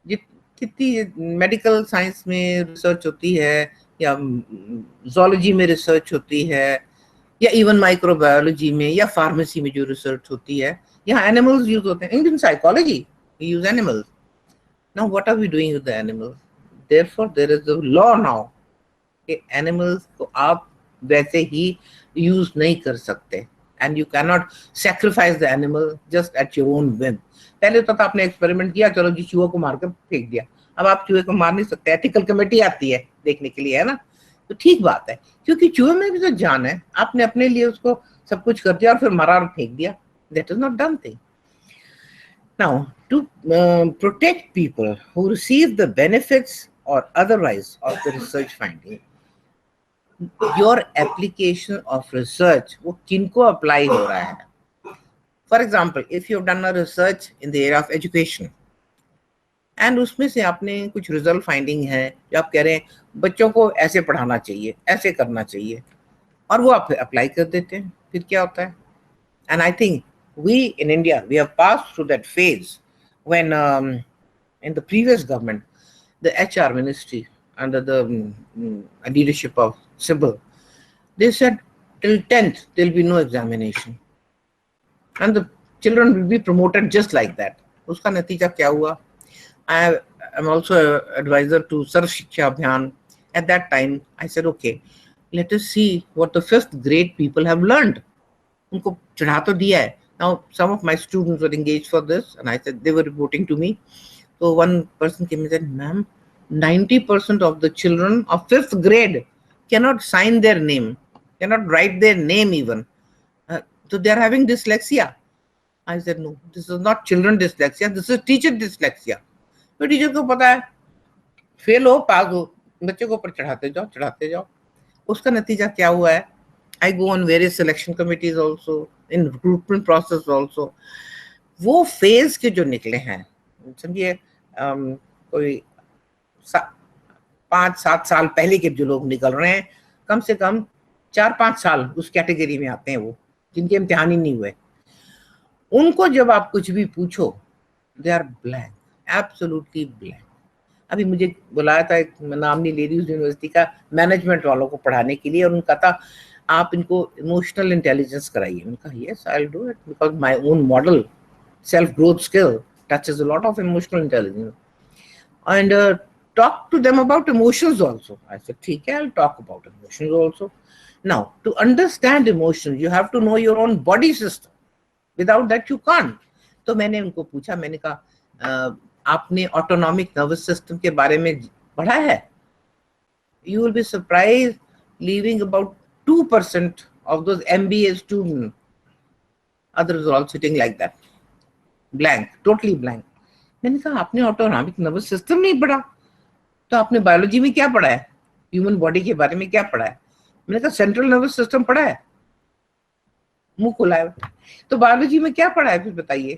S1: कितनी मेडिकल साइंस में रिसर्च होती है या जोलॉजी में रिसर्च होती है या इवन माइक्रोबायोलॉजी में या फार्मेसी में जो रिसर्च होती है, यहाँ एनिमल्स यूज होते हैं. In psychology we use animals. Now what are we doing with the animals? Therefore there is a law now कि एनिमल्स को आप वैसे ही यूज नहीं कर सकते. And you can not sacrifice the animal just at your own whim. पहले तो आपने एक्सपेरिमेंट किया, चलो जी चूहे को मार कर फेंक दिया. अब आप चूहे को मार नहीं सकते, एथिकल कमेटी आती है देखने के लिए, है ना. तो ठीक बात है, क्योंकि चूहे में भी तो जान है. आपने अपने लिए उसको सब कुछ कर दिया और फिर मारा और फेंक दिया. That is not done thing. Now, to protect people who receive the benefits or otherwise of the research finding, your application of research वो किनको apply हो रहा है. For example, if you've done a research in the area of education and उसमें से आपने कुछ result finding है जो आप कह रहे हैं बच्चों को ऐसे पढ़ाना चाहिए, ऐसे करना चाहिए, और वो आप अप्लाई कर देते हैं, फिर क्या होता है? And I think we in India, we have passed through that phase when in the previous government, the HR ministry under the leadership of Sybil, they said till 10th there will be no examination and the children will be promoted just like that. Uska natija kya hua? I am also an advisor to Sarv Shiksha Abhiyan. At that time, I said, okay, let us see what the 5th grade people have learned. उनको चढ़ा तो दिया है. Now, some of my students were engaged for this, and I said they were reporting to me. So one person came and said, "Ma'am, 90% of the children of 5th grade cannot sign their name, cannot write their name even. So they are having dyslexia." I said, "No, this is not children dyslexia. This is teacher dyslexia." तो teacher को पता है, fail हो पास हो, बच्चे को ऊपर चढ़ाते जाओ. उसका नतीजा क्या हुआ है? I go on various selection committees also, in recruitment process also. वो फेज के जो निकले हैं, समझिए कोई 5-7 साल पहले के जो लोग निकल रहे हैं, कम से कम 4-5 साल उस कैटेगरी में आते हैं, वो जिनके इम्तिहान ही नहीं हुए. उनको जब आप कुछ भी पूछो, they are blank, absolutely blank. अभी मुझे बुलाया था एक नाम नहीं ले रही उस यूनिवर्सिटी का, मैनेजमेंट वालों को पढ़ाने के लिए, और उनका था आप इनको इमोशनल इंटेलिजेंस कराइए. उनका yes I will do it because my own model self growth skill touches a lot of emotional intelligence, and talk to them about emotions also. I said, ठीक है, I'll talk about emotions also. Now, to understand emotions, you have to know your own body system. Without that, you can't. तो मैंने उनको पूछा, मैंने कहा आपने autonomic nervous system के बारे में पढ़ा है? You will be surprised, leaving about 2% of those MBA students. Others are all sitting like that, blank, totally blank. मैंने कहा आपने ऑटोनॉमिक नर्वस सिस्टम नहीं पढ़ा, तो आपने बायोलॉजी में क्या पढ़ा है, ह्यूमन बॉडी के बारे में क्या पढ़ा है? मैंने कहा सेंट्रल नर्वस सिस्टम पढ़ा है? मुंह खुला है। तो बायोलॉजी में क्या पढ़ा है फिर बताइए?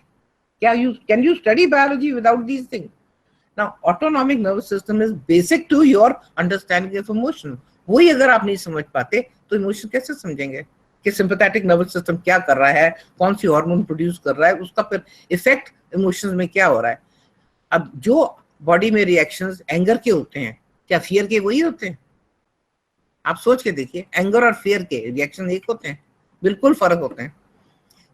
S1: क्या you can you study biology without these thing? Now autonomic nervous system is basic to your understanding of emotion. वही अगर आप नहीं समझ पाते तो इमोशन कैसे समझेंगे कि सिंपैथेटिक नर्वस सिस्टम क्या कर रहा है, कौन सी हार्मोन प्रोड्यूस कर रहा है, उसका फिर इफेक्ट इमोशंस में क्या हो रहा है। अब जो बॉडी में रिएक्शंस एंगर के होते हैं, क्या फियर के वही होते हैं? आप सोच के देखिए, एंगर और फियर के रिएक्शन एक होते हैं? बिल्कुल फर्क होते हैं।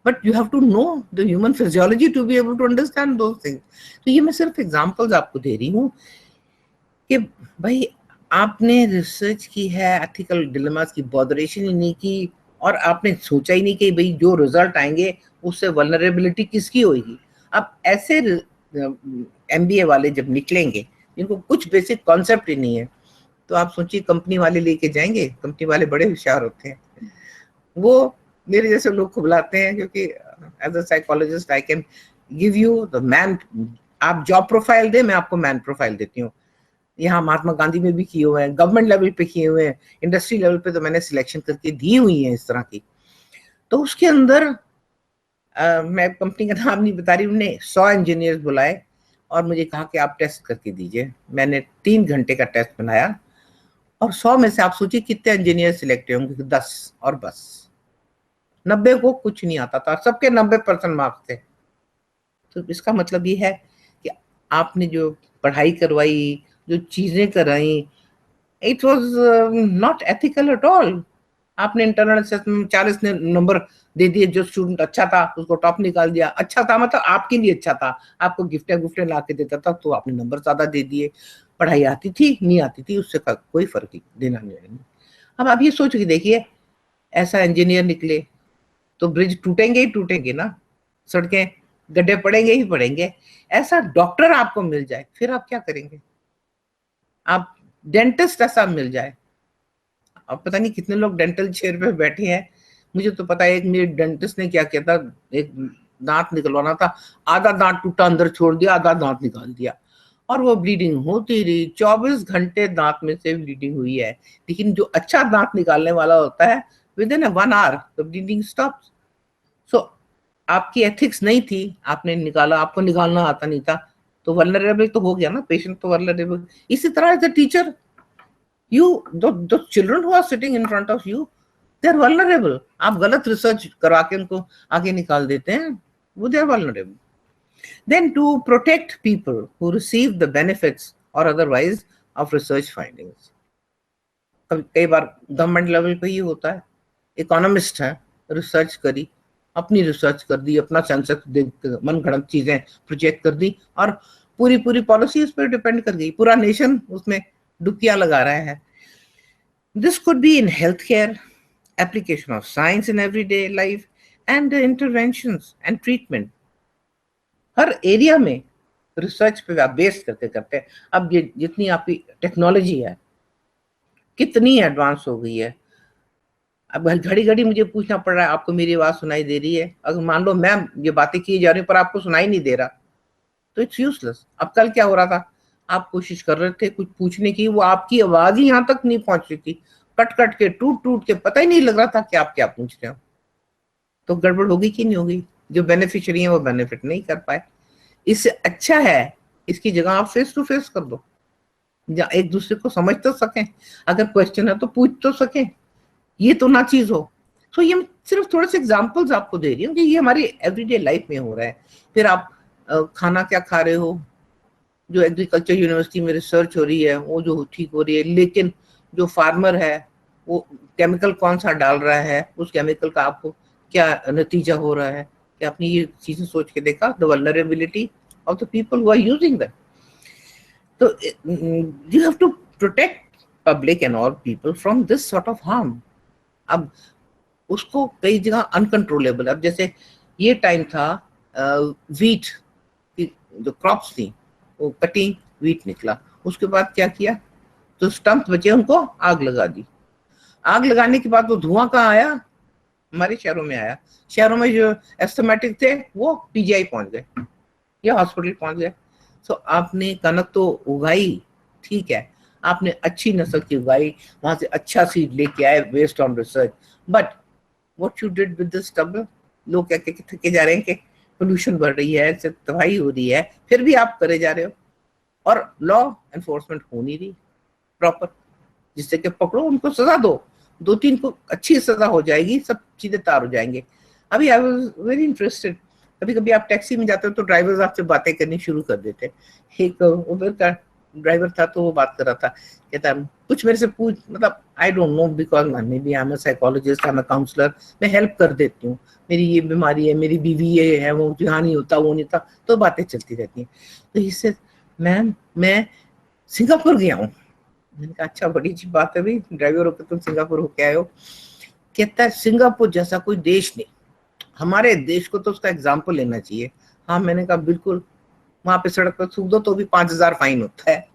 S1: But you have to know the human physiology to be able to understand those things. तो ये मैं सिर्फ एग्जांपल्स आपको दे रही हूँ कि भाई आपने रिसर्च की है, एथिकल डिलेमास की बॉदरेशन ही नहीं की, और आपने सोचा ही नहीं कि भाई जो रिजल्ट आएंगे उससे वल्नरेबिलिटी किसकी होगी। अब ऐसे एमबीए वाले जब निकलेंगे जिनको कुछ बेसिक कॉन्सेप्ट ही नहीं है, तो आप सोचिए कंपनी वाले लेके जाएंगे। कंपनी वाले बड़े होशियार होते हैं, वो मेरे जैसे लोग को बुलाते हैं, क्योंकि as a psychologist I can give you the man. आप जॉब प्रोफाइल दे, मैं आपको मैन प्रोफाइल देती हूँ। यहाँ महात्मा गांधी में भी किए हुए हैं, गवर्नमेंट लेवल पे किए हुए हैं, इंडस्ट्री लेवल पे तो मैंने सिलेक्शन करके दी हुई है इस तरह की। तो उसके अंदर मैं कंपनी का नाम नहीं बता रही, उन्होंने 100 इंजीनियर्स बुलाए और मुझे कहा कि आप टेस्ट करके दीजिए। मैंने 3 घंटे का टेस्ट बनाया और 100 में से आप सोचिए कितने इंजीनियर सिलेक्ट होंगे? 10। और बस 90 को कुछ नहीं आता था, सबके 90% मार्क्स थे। तो इसका मतलब ये है कि आपने जो पढ़ाई करवाई, जो चीजें कराई, it was not ethical at all. आपने इंटरनल असेसमेंट में 40 ने नंबर दे दिए, जो स्टूडेंट अच्छा था उसको टॉप निकाल दिया। अच्छा था मतलब आपके लिए अच्छा था, आपको गिफ्टें गुफ्टें ला के देता था, तो आपने नंबर ज्यादा दे दिए। पढ़ाई आती थी नहीं आती थी उससे कोई फर्क ही देना नहीं। अब आप ये सोच के देखिए, ऐसा इंजीनियर निकले तो ब्रिज टूटेंगे ही टूटेंगे ना, सड़कें गड्ढे पड़ेंगे ही पड़ेंगे। ऐसा डॉक्टर आपको मिल जाए फिर आप क्या करेंगे? आप डेंटिस्ट ऐसा मिल जाए, अब पता नहीं कितने लोग डेंटल चेयर पे बैठे हैं। मुझे तो पता है एक मेरे डेंटिस्ट ने क्या किया था, एक दांत निकलवाना था, आधा दांत टूटा अंदर छोड़ दिया, आधा दांत निकाल दिया, और वो ब्लीडिंग होती रही। 24 घंटे दांत में से ब्लीडिंग हुई है। लेकिन जो अच्छा दांत निकालने वाला होता है, within 1 hour the bleeding stops. So आपकी एथिक्स नहीं थी, आपने निकाला, आपको निकालना आता नहीं था, तो वल्नरेबल तो हो गया ना पेशेंट, तो वल्नरेबल। इसी तरह as a teacher, you the children who are sitting in front of you, they are vulnerable। आप गलत रिसर्च करवा के उनको आगे निकाल देते हैं, वो they are vulnerable। Then to protect people who receive the benefits or otherwise of research findings, कई बार गवर्नमेंट लेवल पे ही होता है, इकोनॉमिस्ट है, रिसर्च करी, अपनी रिसर्च कर दी, अपना सेंसस मन गढ़ंत चीजें प्रोजेक्ट कर दी, और पूरी पूरी पॉलिसी उस पर डिपेंड कर गई, पूरा नेशन उसमें डुबकियां लगा रहा है। This could be in healthcare, application of science in everyday life, and interventions and treatment। Her area में रिसर्च पे आप बेस करके करते हैं। अब ये जितनी आपकी टेक्नोलॉजी है कितनी एडवांस हो गई है, अब घड़ी घड़ी मुझे पूछना पड़ रहा है आपको मेरी आवाज सुनाई दे रही है? अगर मान लो मैं ये बातें की जा रही हूँ पर आपको सुनाई नहीं दे रहा, तो इट्स यूजलेस। अब कल क्या हो रहा था, आप कोशिश कर रहे थे कुछ पूछने की, वो आपकी आवाज ही यहां तक नहीं पहुंच रही थी, कट कट के टूट टूट के पता ही नहीं लग रहा था कि आप क्या पूछ रहे हो। तो गड़बड़ होगी कि नहीं होगी? जो बेनिफिशियरी है वो बेनिफिट नहीं कर पाए। इससे अच्छा है इसकी जगह आप फेस टू फेस कर दो, या एक दूसरे को समझ तो सकें, अगर क्वेश्चन है तो पूछ तो सकें, ये तो ना चीज हो। तो ये मैं सिर्फ थोड़े से एग्जांपल्स आपको दे रही हूँ कि ये हमारी एवरीडे लाइफ में हो रहा है। फिर आप खाना क्या खा रहे हो, जो एग्रीकल्चर यूनिवर्सिटी में रिसर्च हो रही है वो जो ठीक हो रही है, लेकिन जो फार्मर है वो केमिकल कौन सा डाल रहा है, उस केमिकल का आपको क्या नतीजा हो रहा है? क्या आपने ये चीजें सोच के देखा? The vulnerability of the people who are using that. तो you have to protect public and all people from this sort of harm. अब उसको कई जगह अनकंट्रोलेबल, अब जैसे ये टाइम था वीट की जो क्रॉप्स थी वो कटिंग, वीट निकला, उसके बाद क्या किया, तो स्टम्प बचे उनको आग लगा दी। आग लगाने के बाद वो धुआं कहाँ आया? हमारे शहरों में आया। शहरों में जो एस्थमेटिक थे वो पीजीआई पहुंच गए या हॉस्पिटल पहुंच गए। तो आपने कनक तो उगाई, ठीक है, आपने अच्छी नस्ल की उगाई, वहां से अच्छा सीड लेके आए based on research, but what you did with this stubble, लोग क्या क्या थके जा रहे हैं कि पोल्यूशन बढ़ रही है, तबाही हो रही है, फिर भी आप करे जा रहे हो, और लॉ एनफोर्समेंट हो नहीं रही प्रॉपर, जिससे कि पकड़ो उनको सजा दो, 2-3 को अच्छी सजा हो जाएगी, सब सीधे तार हो जाएंगे। अभी आई वाज वेरी इंटरेस्टेड, कभी कभी आप टैक्सी में जाते हो तो ड्राइवर्स आपसे बातें करनी शुरू कर देते हैं। एक उबर का ड्राइवर था तो वो बात कर रहा था, कहता है कुछ मेरे से पूछ, मतलब I don't know because maybe I am a psychologist, I am a counsellor, मैं हेल्प कर देती हूँ, मेरी ये बीमारी है, मेरी बीवी ये है, वो यहाँ नहीं होता, वो नहीं था, तो बातें चलती रहती हैं। तो इससे मैम मैं सिंगापुर गया हूँ। मैंने कहा अच्छा, बड़ी अच्छी बात है भाई, ड्राइवर होकर तुम सिंगापुर होके आए हो। कहता है सिंगापुर जैसा कोई देश नहीं, हमारे देश को तो उसका एग्जाम्पल लेना चाहिए। हाँ, मैंने कहा बिल्कुल, वहां पे सड़क पर थूक दो तो भी 5,000 फाइन होता है,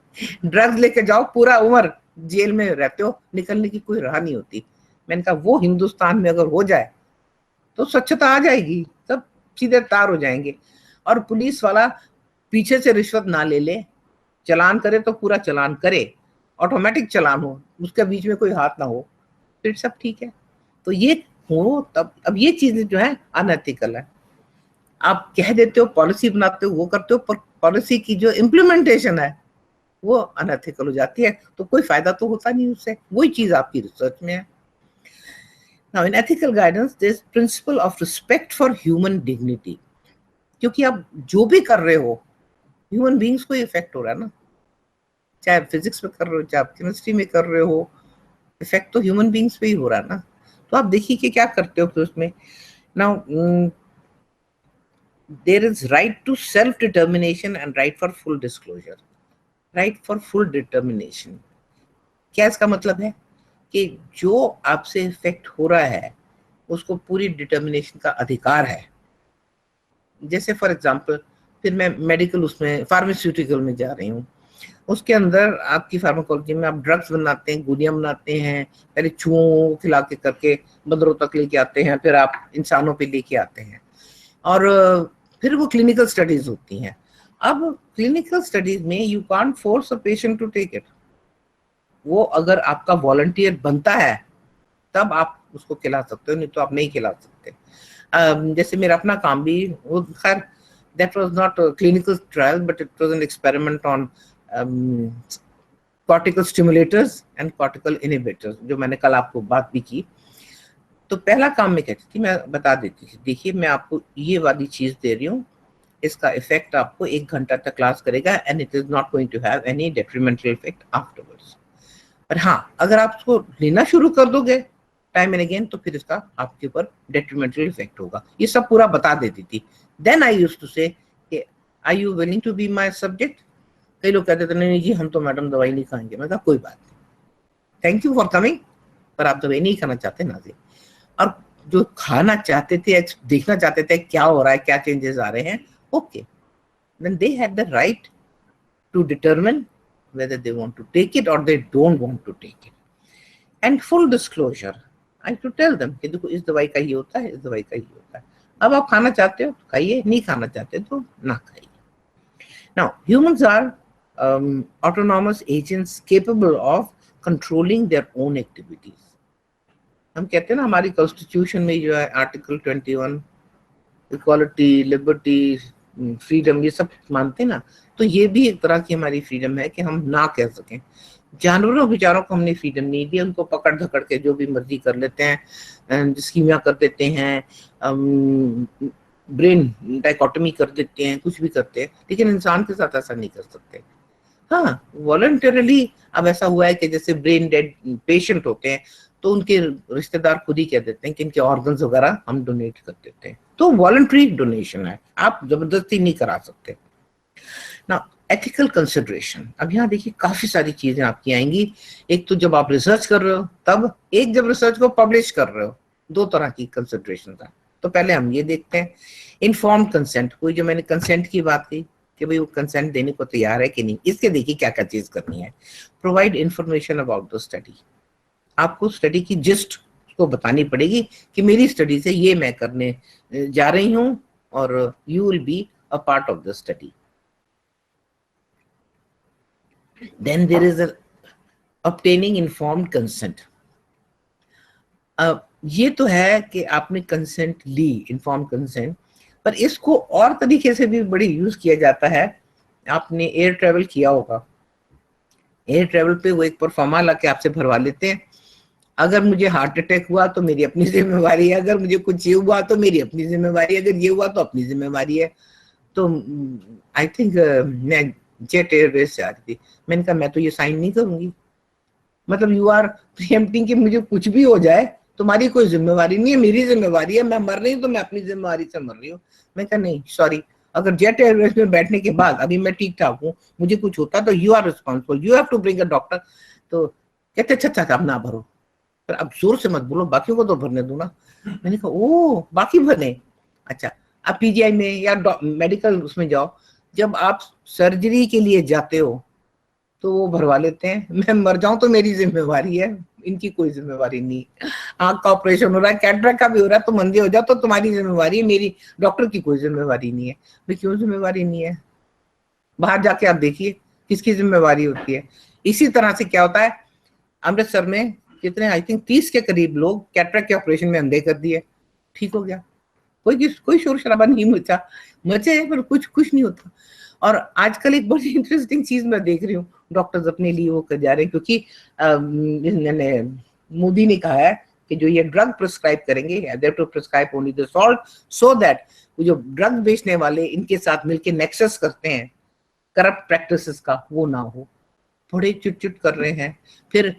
S1: ड्रग्स लेके जाओ पूरा उम्र जेल में रहते हो, निकलने की कोई राह नहीं होती। मैंने कहा वो हिंदुस्तान में अगर हो जाए तो स्वच्छता आ जाएगी, सब सीधे तार हो जाएंगे। और पुलिस वाला पीछे से रिश्वत ना ले ले, चलान करे तो पूरा चलान करे, ऑटोमेटिक चलान हो, उसके बीच में कोई हाथ ना हो, फिर सब ठीक है। तो ये हो तब, अब ये चीजें जो है अनएथिकल है। आप कह देते हो, पॉलिसी बनाते हो, वो करते हो, पर पॉलिसी की जो इम्प्लीमेंटेशन है वो अनएथिकल हो जाती है, तो कोई फायदा तो होता नहीं उससे। वही चीज आपकी रिसर्च में है। Now in ethical guidance there is principle of respect for human dignity, क्योंकि आप जो भी कर रहे हो ह्यूमन बींग्स को इफेक्ट हो रहा है ना, चाहे फिजिक्स में कर रहे हो, चाहे आप केमिस्ट्री में कर रहे हो, इफेक्ट तो ह्यूमन बींग्स पे ही हो रहा है ना। तो आप देखिए कि क्या करते हो फिर उसमें। Now there is right to self determination and right for full disclosure. Right for full determination, क्या इसका मतलब है कि जो आपसे इफेक्ट हो रहा है उसको पूरी डिटर्मिनेशन का अधिकार है। जैसे फॉर एग्जांपल, फिर मैं मेडिकल उसमें फार्मास्यूटिकल में जा रही हूँ, उसके अंदर आपकी फार्माकोलॉजी में आप ड्रग्स बनाते हैं, गोलियां बनाते हैं, पहले चूहों खिला के करके बंदरों तक लेके आते हैं, फिर आप इंसानों पे लेके आते हैं, और फिर वो क्लिनिकल स्टडीज होती हैं। अब क्लिनिकल स्टडीज में you can't force a patient to take it, वो अगर आपका वॉलंटियर बनता है तब आप उसको खिला सकते हो, नहीं तो आप नहीं खिला सकते। जैसे मेरा अपना काम भी, वो खैर that was not a clinical trial but it was an experiment on cortical stimulators and cortical inhibitors, जो मैंने कल आपको बात भी की। तो पहला काम मैं कहती थी, मैं बता देती थी, देखिए मैं आपको ये वाली चीज दे रही हूँ, इसका इफेक्ट आपको 1 घंटा तक लास्ट करेगा and it is not going to have any detrimental effect afterwards. पर हाँ, अगर आप उसको लेना शुरू कर दोगे टाइम एंड अगेन, तो फिर इसका आपके ऊपर डेट्रीमेंटल इफेक्ट होगा, ये सब पूरा बता देती थी। Then I used to say, are you willing to be my subject. कई लोग कहते थे नहीं जी, हम तो मैडम दवाई नहीं खाएंगे। मैं कहा कोई बात नहीं, थैंक यू फॉर कमिंग, पर आप दवाई नहीं खाना चाहते ना जी। और जो खाना चाहते थे, देखना चाहते थे क्या हो रहा है, क्या चेंजेस आ रहे हैं, okay, then they had the right to determine whether they want to take it or they don't want to take it. And full disclosure, I have to tell them कि देखो इस दवाई का ये होता है, इस दवाई का ये होता है, अब आप खाना चाहते हो तो खाइए, नहीं खाना चाहते तो ना खाइए। Now humans are autonomous agents capable of controlling their own activities. हम कहते हैं ना, हमारी कॉन्स्टिट्यूशन में जो है आर्टिकल 21, इक्वालिटी, लिबर्टी, फ्रीडम, ये सब मानते हैं ना, तो ये भी एक तरह की हमारी फ्रीडम है कि हम ना कह सकें। जानवरों बेचारों को हमने फ्रीडम नहीं दी, उनको पकड़ धकड़ के जो भी मर्जी कर लेते हैं, स्कीमियां कर देते हैं, ब्रेन डाइकोटमी कर देते हैं, कुछ भी करते हैं, लेकिन इंसान के साथ ऐसा नहीं कर सकते। हाँ, वॉलंटरली अब ऐसा हुआ है कि जैसे ब्रेन डेड पेशेंट होते हैं तो उनके रिश्तेदार खुद ही कह देते हैं कि इनके ऑर्गन्स वगैरह हम डोनेट कर देते हैं, तो वॉलंटरी डोनेशन है, आप जबरदस्ती नहीं करा सकते ना। एथिकल कंसिडरेशन, अब यहाँ देखिए काफी सारी चीजें आपकी आएंगी। एक तो जब आप रिसर्च कर रहे हो तब, एक जब रिसर्च को पब्लिश कर रहे हो, दो तरह की कंसिडरेशन है। तो पहले हम ये देखते हैं इन्फॉर्म्ड कंसेंट, कोई जो मैंने कंसेंट की बात की कि भाई वो कंसेंट देने को तैयार है कि नहीं, इसके देखिए क्या क्या चीज करनी है। Provide information about the study, आपको स्टडी की जिस्ट को बतानी पड़ेगी कि मेरी स्टडी से ये मैं करने जा रही हूं और you will be a part of the study. Then there is obtaining informed consent. ये तो है कि आपने कंसेंट ली, इन्फॉर्म कंसेंट, पर इसको और तरीके से भी बड़ी यूज किया जाता है। आपने एयर ट्रेवल किया होगा, एयर ट्रेवल पे वो एक परफॉर्मा ला के आपसे भरवा लेते हैं, अगर मुझे हार्ट अटैक हुआ तो मेरी अपनी जिम्मेवारी है, अगर मुझे कुछ ये हुआ तो मेरी अपनी जिम्मेवारी है, अगर ये हुआ तो अपनी जिम्मेवारी है। तो आई थिंक मैं जेट एयरवेज से आ रही थी, मैंने कहा मैं तो ये साइन नहीं करूंगी, मतलब यू आर प्रीएम्प्टिंग कि मुझे कुछ भी हो जाए तुम्हारी कोई जिम्मेवारी नहीं है, मेरी जिम्मेवारी है, मैं मर रही हूँ तो मैं अपनी जिम्मेवारी से मर रही हूँ। मैं कहा नहीं सॉरी, अगर जेट एयरवेज में बैठने के बाद अभी मैं ठीक ठाक हूँ, मुझे कुछ होता तो you are responsible, you have to bring a doctor. तो कहते अच्छा अच्छा आप ना भरो, पर अब जोर से मत बोलो, बाकियों को तो भरने दो ना। मैंने कहा ओ बाकी भरने, अच्छा। आप पीजीआई में या मेडिकल उसमें जाओ, जब आप सर्जरी के लिए जाते हो तो वो भरवा लेते हैं, मैं मर जाऊं तो मेरी जिम्मेवारी है, इनकी कोई जिम्मेवारी नहीं। आंख का ऑपरेशन हो रहा है, कैटरेक्ट का भी हो रहा है, तो मंदे हो जाओ तो तुम्हारी जिम्मेवारी है, मेरी डॉक्टर की कोई जिम्मेवारी नहीं है। भाई क्यों जिम्मेवारी नहीं है? बाहर जाके आप देखिए किसकी जिम्मेवारी होती है। इसी तरह से क्या होता है, अमृतसर में कितने आई थिंक 30 के करीब लोग कैटरेक्ट के ऑपरेशन में अंधे कर दिए, ठीक हो गया, कोई शोर शराबा नहीं मचा, मचे पर कुछ नहीं होता। और आजकल एक बड़ी इंटरेस्टिंग चीज मैं देख रही हूँ, डॉक्टर्स अपने लिए वो कर जा रहे हैं, क्योंकि मैंने मोदी ने कहा है कि जो ये ड्रग प्रिस्क्राइब करेंगे they to prescribe only the salt, so that वो जो ड्रग बेचने वाले इनके साथ मिलके नेक्सस करते हैं करप्ट प्रैक्टिसेस का, वो ना हो। थोड़े चुट कर रहे हैं, फिर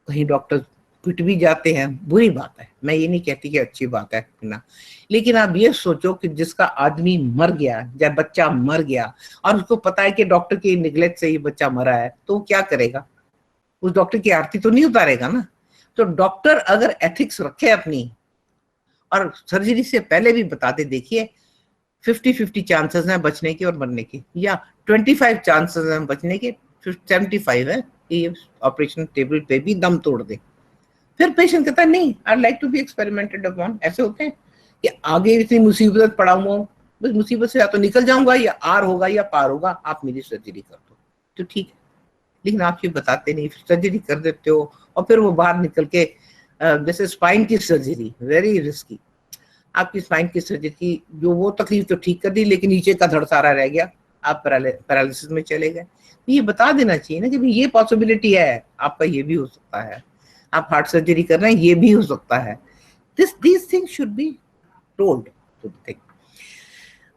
S1: कहीं डॉक्टर पिट भी जाते हैं, बुरी बात है, मैं ये नहीं कहती कि अच्छी बात है ना, लेकिन आप ये सोचो कि जिसका आदमी मर गया या बच्चा मर गया और उसको पता है कि डॉक्टर की निगलेक्ट से ही बच्चा मरा है, तो वो क्या करेगा? उस डॉक्टर की आरती तो नहीं उतारेगा ना। तो डॉक्टर अगर एथिक्स रखे अपनी और सर्जरी से पहले भी बताते, देखिए 50-50 चांसेस हैं बचने के और मरने के, या 25 चांसेस हैं बचने के, 75 है कि ऑपरेशन टेबल पे भी दम तोड़ दे। फिर पेशेंट कहता है नहीं I like to be experimented upon. ऐसे होते हैं कि आगे इतनी मुसीबत पड़ा हुआ हूँ, बस मुसीबत से या तो निकल जाऊंगा या आर होगा या पार होगा, आप मेरी सर्जरी कर दो तो ठीक है। लेकिन आप ये बताते नहीं, सर्जरी कर देते हो और फिर वो बाहर निकल के जैसे स्पाइन की सर्जरी वेरी रिस्की, आपकी स्पाइन की सर्जरी जो वो तकलीफ तो ठीक कर दी, लेकिन नीचे का धड़ सारा रह गया, आप पैरालिसिस में चले गए। ये बता देना चाहिए ना कि भाई ये पॉसिबिलिटी है, आपका ये भी हो सकता है, आप हार्ट सर्जरी कर रहे हैं ये भी हो सकता है। these things should be told to the thing.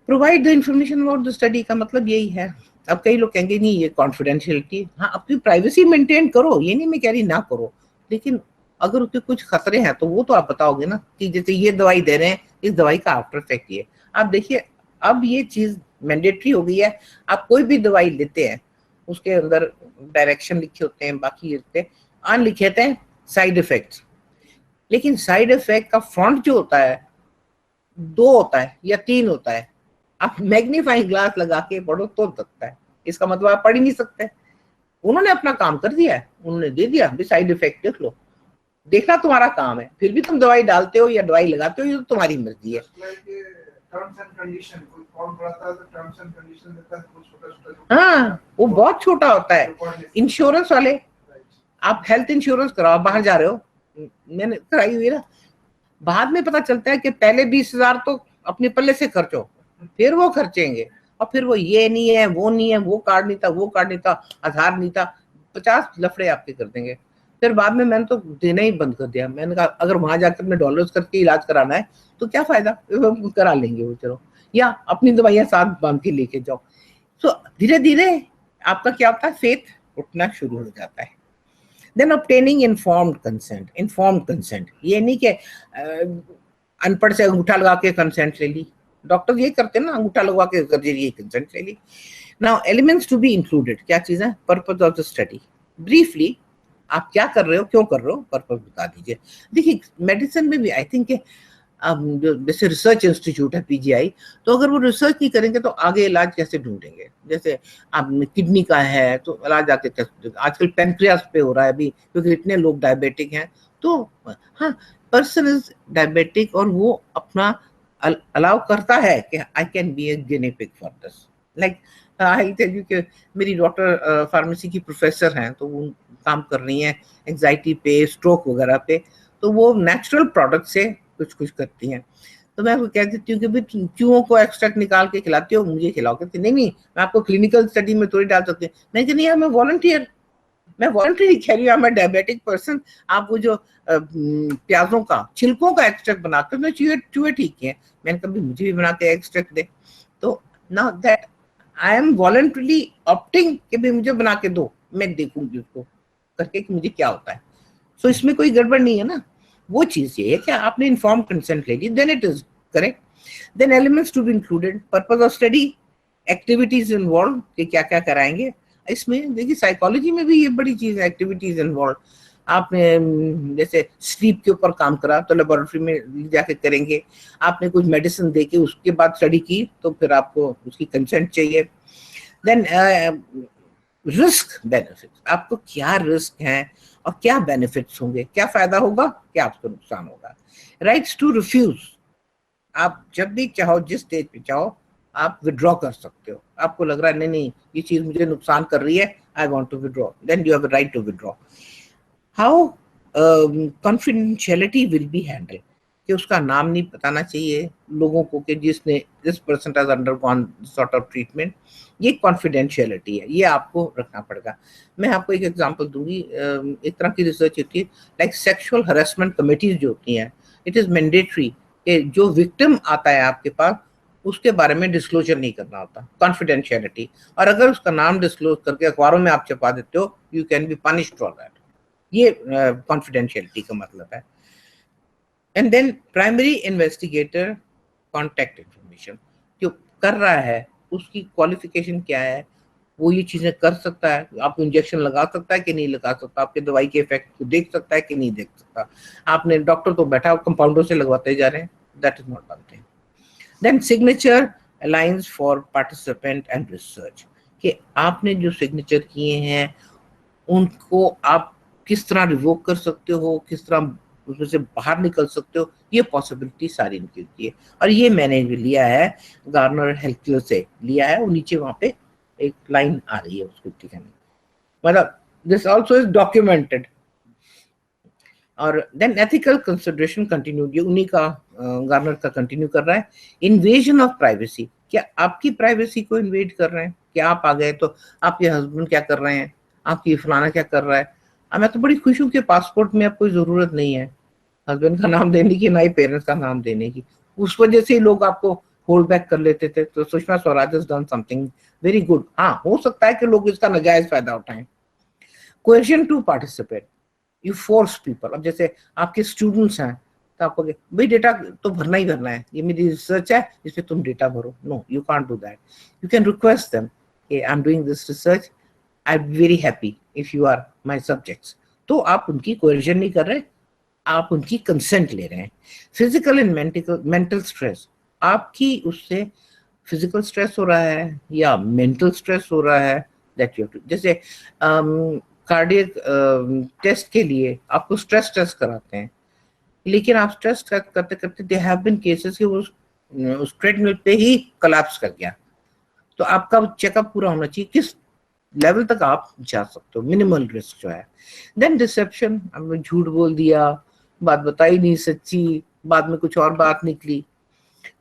S1: Provide the information about the study का मतलब यही है। अब कई लोग कहेंगे नहीं ये कॉन्फिडेंशियलिटी, हाँ अपनी प्राइवेसी मेंटेन करो, ये नहीं मैं कह रही ना करो, लेकिन अगर उसके कुछ खतरे हैं तो वो तो आप बताओगे ना, कि जैसे ये दवाई दे रहे हैं, इस दवाई का आफ्टर इफेक्ट ये। आप देखिए अब ये चीज मैंडेटरी हो गई है, आप कोई भी दवाई लेते हैं उसके अंदर डायरेक्शन लिखे होते हैं, बाकी अन लिखे होते हैं साइड इफेक्ट्स, लेकिन साइड इफेक्ट का फॉन्ट जो होता है 2 होता है या 3 होता है, आप मैग्नीफाइंग ग्लास लगा के पढ़ो तो दिखता है, इसका मतलब आप पढ़ ही नहीं सकते। उन्होंने अपना काम कर दिया है, उन्होंने दे दिया भी साइड इफेक्ट देख लो, देखना तुम्हारा काम है, फिर भी तुम दवाई डालते हो या दवाई लगाते हो, ये तो तुम्हारी मर्जी है। हाँ वो बहुत छोटा होता है। इंश्योरेंस वाले, आप हेल्थ इंश्योरेंस कराओ, बाहर जा रहे हो, मैंने कराई हुई ना, बाद में पता चलता है कि पहले 20,000 तो अपने पल्ले से खर्चो, फिर वो खर्चेंगे, और फिर वो ये नहीं है वो नहीं है, वो कार्ड नहीं था वो कार्ड नहीं था, आधार नहीं था, 50 लफड़े आपके कर देंगे। फिर बाद में मैंने तो देना ही बंद कर दिया, मैंने कहा अगर वहां जाकर अपने डॉलर्स करके इलाज कराना है तो क्या फायदा, करा लेंगे वो, चलो, या अपनी दवाइयां साथ बांध के लेके जाओ। तो धीरे धीरे आपका क्या होता है, फेथ उठना शुरू हो जाता है। देन ऑब्टेनिंग इन्फॉर्म्ड कंसेंट, ये नहीं कि अनपढ़ से अंगूठा लगा के कंसेंट ले ली, डॉक्टर ये करते हैं ना, अंगूठा लगवा के जरिए कंसेंट ले ली। Now elements to be included, क्या चीज है, purpose of the study, briefly आप क्या कर रहे हो, क्यों कर रहे हो, पर्पस बता दीजिए। देखिए मेडिसिन में भी आई थिंक जो जैसे रिसर्च इंस्टीट्यूट है पीजीआई, तो अगर वो रिसर्च नहीं करेंगे तो आगे इलाज कैसे ढूंढेंगे? जैसे आप किडनी का है तो इलाज आके कैसे, आजकल पेनक्रियास पे हो रहा है अभी, क्योंकि इतने लोग डायबिटिक हैं, तो हाँ पर्सन इज डायबिटिक और वो अपना अलाउ करता है कि I can be a guinea pig for this. Like I tell you कि मेरी डॉक्टर फार्मेसी की प्रोफेसर हैं, तो वो काम कर रही हैं एंजाइटी पे, स्ट्रोक वगैरह पे, तो वो नेचुरल प्रोडक्ट से कुछ कुछ करती हैं। तो मैं आपको कह देती हूँ कि भाई चूहों को एक्सट्रैक्ट निकाल के खिलाती हो, मुझे खिलाओ। कहती नहीं नहीं, मैं आपको क्लिनिकल स्टडी में थोड़ी डाल सकती हूँ। मैं कहती नहीं, मैं वॉलंटियर, मैं वॉलंटरी कह रही हूँ, मैं डायबिटिक पर्सन, आप वो जो प्याजों का छिलकों का एक्सट्रैक्ट बनाते हो, चूहे चूहे ठीक है, मैंने कभी मुझे भी बना के एक्सट्रैक्ट दे। तो now that I am voluntarily opting कि भाई मुझे बना के दो, मैं देखूंगी उसको करके कि मुझे क्या होता है। सो इसमें कोई गड़बड़ नहीं है ना। वो चीज ये है कि आपने इन्फॉर्म कंसेंट ले ली, then it is correct. Then elements to be included, purpose of study, activities involve कि क्या क्या कराएंगे इसमें। देखिए साइकोलॉजी में भी ये बड़ी चीज है, एक्टिविटीज इन्वॉल्व। आपने जैसे स्लीप के ऊपर काम करा तो लेबोरेटरी में जाके करेंगे, आपने कुछ मेडिसिन देके उसके बाद स्टडी की तो फिर आपको उसकी कंसेंट चाहिए। देन रिस्क बेनिफिट, आपको क्या रिस्क है और क्या बेनिफिट्स होंगे, क्या फायदा होगा, क्या आपको नुकसान होगा। राइट्स टू रिफ्यूज, आप जब भी चाहो जिस स्टेज पे चाहो आप विड्रॉ कर सकते हो। आपको लग रहा है नहीं नहीं ये चीज मुझे नुकसान कर रही है, I want to withdraw, then you have a right to withdraw. How confidentiality will be handle, कि उसका नाम नहीं बताना चाहिए लोगों को कि जिसने this person has undergone sort of treatment, ये कॉन्फिडेंशियलिटी है, ये आपको रखना पड़ेगा। मैं आपको एक एग्जांपल दूंगी, एक तरह की रिसर्च होती है लाइक सेक्सुअल हरेसमेंट कमेटीज जो होती हैं, इट इज मैंडेटरी कि जो विक्टिम आता है आपके पास उसके बारे में डिस्क्लोजर नहीं करना होता, कॉन्फिडेंशियलिटी। और अगर उसका नाम डिस्क्लोज करके अखबारों में आप छपा देते हो, you can be punished for that. ये कॉन्फिडेंशियलिटी का मतलब है। And then primary investigator contact information, जो कर रहा है उसकी क्वालिफिकेशन क्या है, वो ये चीजें कर सकता है, आपको इंजेक्शन लगा सकता है कि नहीं लगा सकता, आपके दवाई के इफेक्ट को देख सकता है कि नहीं देख सकता। आपने डॉक्टर तो बैठा कंपाउंडर से लगवाते जा रहे हैं, that is not one thing. Then signature alliance for participant and research, कि आपने जो सिग्नेचर किए हैं उनको आप किस तरह रिवोक कर सकते हो, किस तरह उसमें से बाहर निकल सकते हो, ये पॉसिबिलिटी सारी इनकी होती है। और ये मैंने लिया है गार्नर हेल्थ से लिया है, वो नीचे वहां पे एक लाइन आ रही है उसको दिखाने, मतलब दिस आल्सो इज डॉक्यूमेंटेड। और देन एथिकल कंसिडरेशन कंटिन्यू, ये उन्हीं का गार्नर का कंटिन्यू कर रहा है। इन्वेजन ऑफ प्राइवेसी, क्या आपकी प्राइवेसी को इन्वेड कर रहे हैं, क्या आप आ गए तो आपके हस्बैंड क्या कर रहे हैं, आपकी फलाना क्या कर रहा है। मैं तो बड़ी खुश हूँ कि पासपोर्ट में अब कोई जरूरत नहीं है हस्बैंड का नाम देने की, ना ही पेरेंट्स का नाम देने की। उस वजह से ही लोग आपको होल्ड बैक कर लेते थे। तो Sushma Swaraj has done something very good. हाँ, हो सकता है कि लोग इसका नाजायज फायदा उठाएं। Coercion to participate, you force people. अब जैसे आपके स्टूडेंट्स हैं तो आपको भाई डेटा तो भरना ही भरना है, ये मेरी रिसर्च है इसमें तुम डेटा भरो, no you can't do that. You can request them, I am doing this research, I am very happy if you are my subjects. तो आप उनकी कोएर्शन नहीं कर रहे, आप उनकी कंसेंट ले रहे हैं। फिजिकल एंड मेंटल स्ट्रेस, आपकी उससे फिजिकल स्ट्रेस हो रहा है या मेंटल स्ट्रेस हो रहा है, दैट यू हैव टू। जैसे कार्डियक टेस्ट के लिए आपको स्ट्रेस टेस्ट कराते हैं, लेकिन आप स्ट्रेस टेस्ट करते करते दे हैव बीन केसेस कि वो उस ट्रेडमिल पे ही कोलैप्स कर गया। तो आपका चेकअप पूरा होना चाहिए किस लेवल तक आप जा सकते हो, मिनिमल रिस्क जो है। देन डिसेप्शन, हमने झूठ बोल दिया, बात बताई नहीं सच्ची, बाद में कुछ और बात निकली।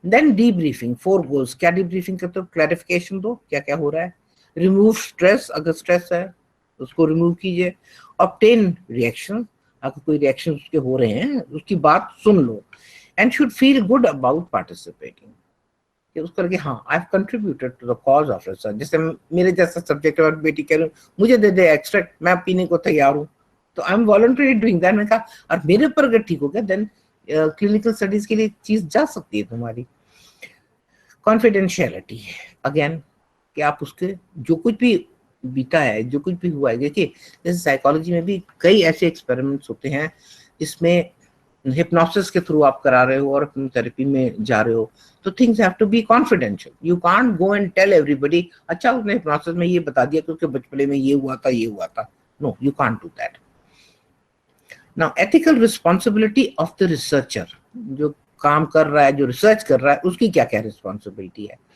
S1: देन डीब्रीफिंग, 4 गोल्स, क्या डीब्रीफिंग करते हो, क्लैरिफिकेशन दो क्या क्या हो रहा है। रिमूव स्ट्रेस, अगर स्ट्रेस है उसको रिमूव कीजिए। ऑब्टेन रिएक्शन, अगर कोई रिएक्शन उसके हो रहे हैं उसकी बात सुन लो। And should feel good about participating, कि उसको लगे हाँ I have contributed to the cause of research. जैसे मेरे जैसा सब्जेक्ट और बेटी कह रही हूँ मुझे दे दे एक्सट्रैक्ट, मैं पीने को तैयार हूँ, तो I am voluntary doing that. मैंने कहा और मेरे ऊपर अगर ठीक हो गया देन क्लिनिकल स्टडीज के लिए चीज जा सकती है तुम्हारी। कॉन्फिडेंशियलिटी अगेन, कि आप उसके जो कुछ भी बीता है, जो कुछ भी हुआ है, देखिए जैसे साइकोलॉजी में भी कई ऐसे एक्सपेरिमेंट्स होते हैं जिसमें हिप्नोसिस के थ्रू आप करा रहे हो और थेरेपी में जा रहे हो, तो things have to be confidential. You can't go and tell everybody अच्छा उसने हिप्नोसिस में ये बता दिया कि उसके बचपने में ये हुआ था, ये हुआ था। No, you can't do that. Now ethical responsibility of the researcher, जो काम कर रहा है, जो रिसर्च कर रहा है, उसकी क्या क्या रिस्पॉन्सिबिलिटी है।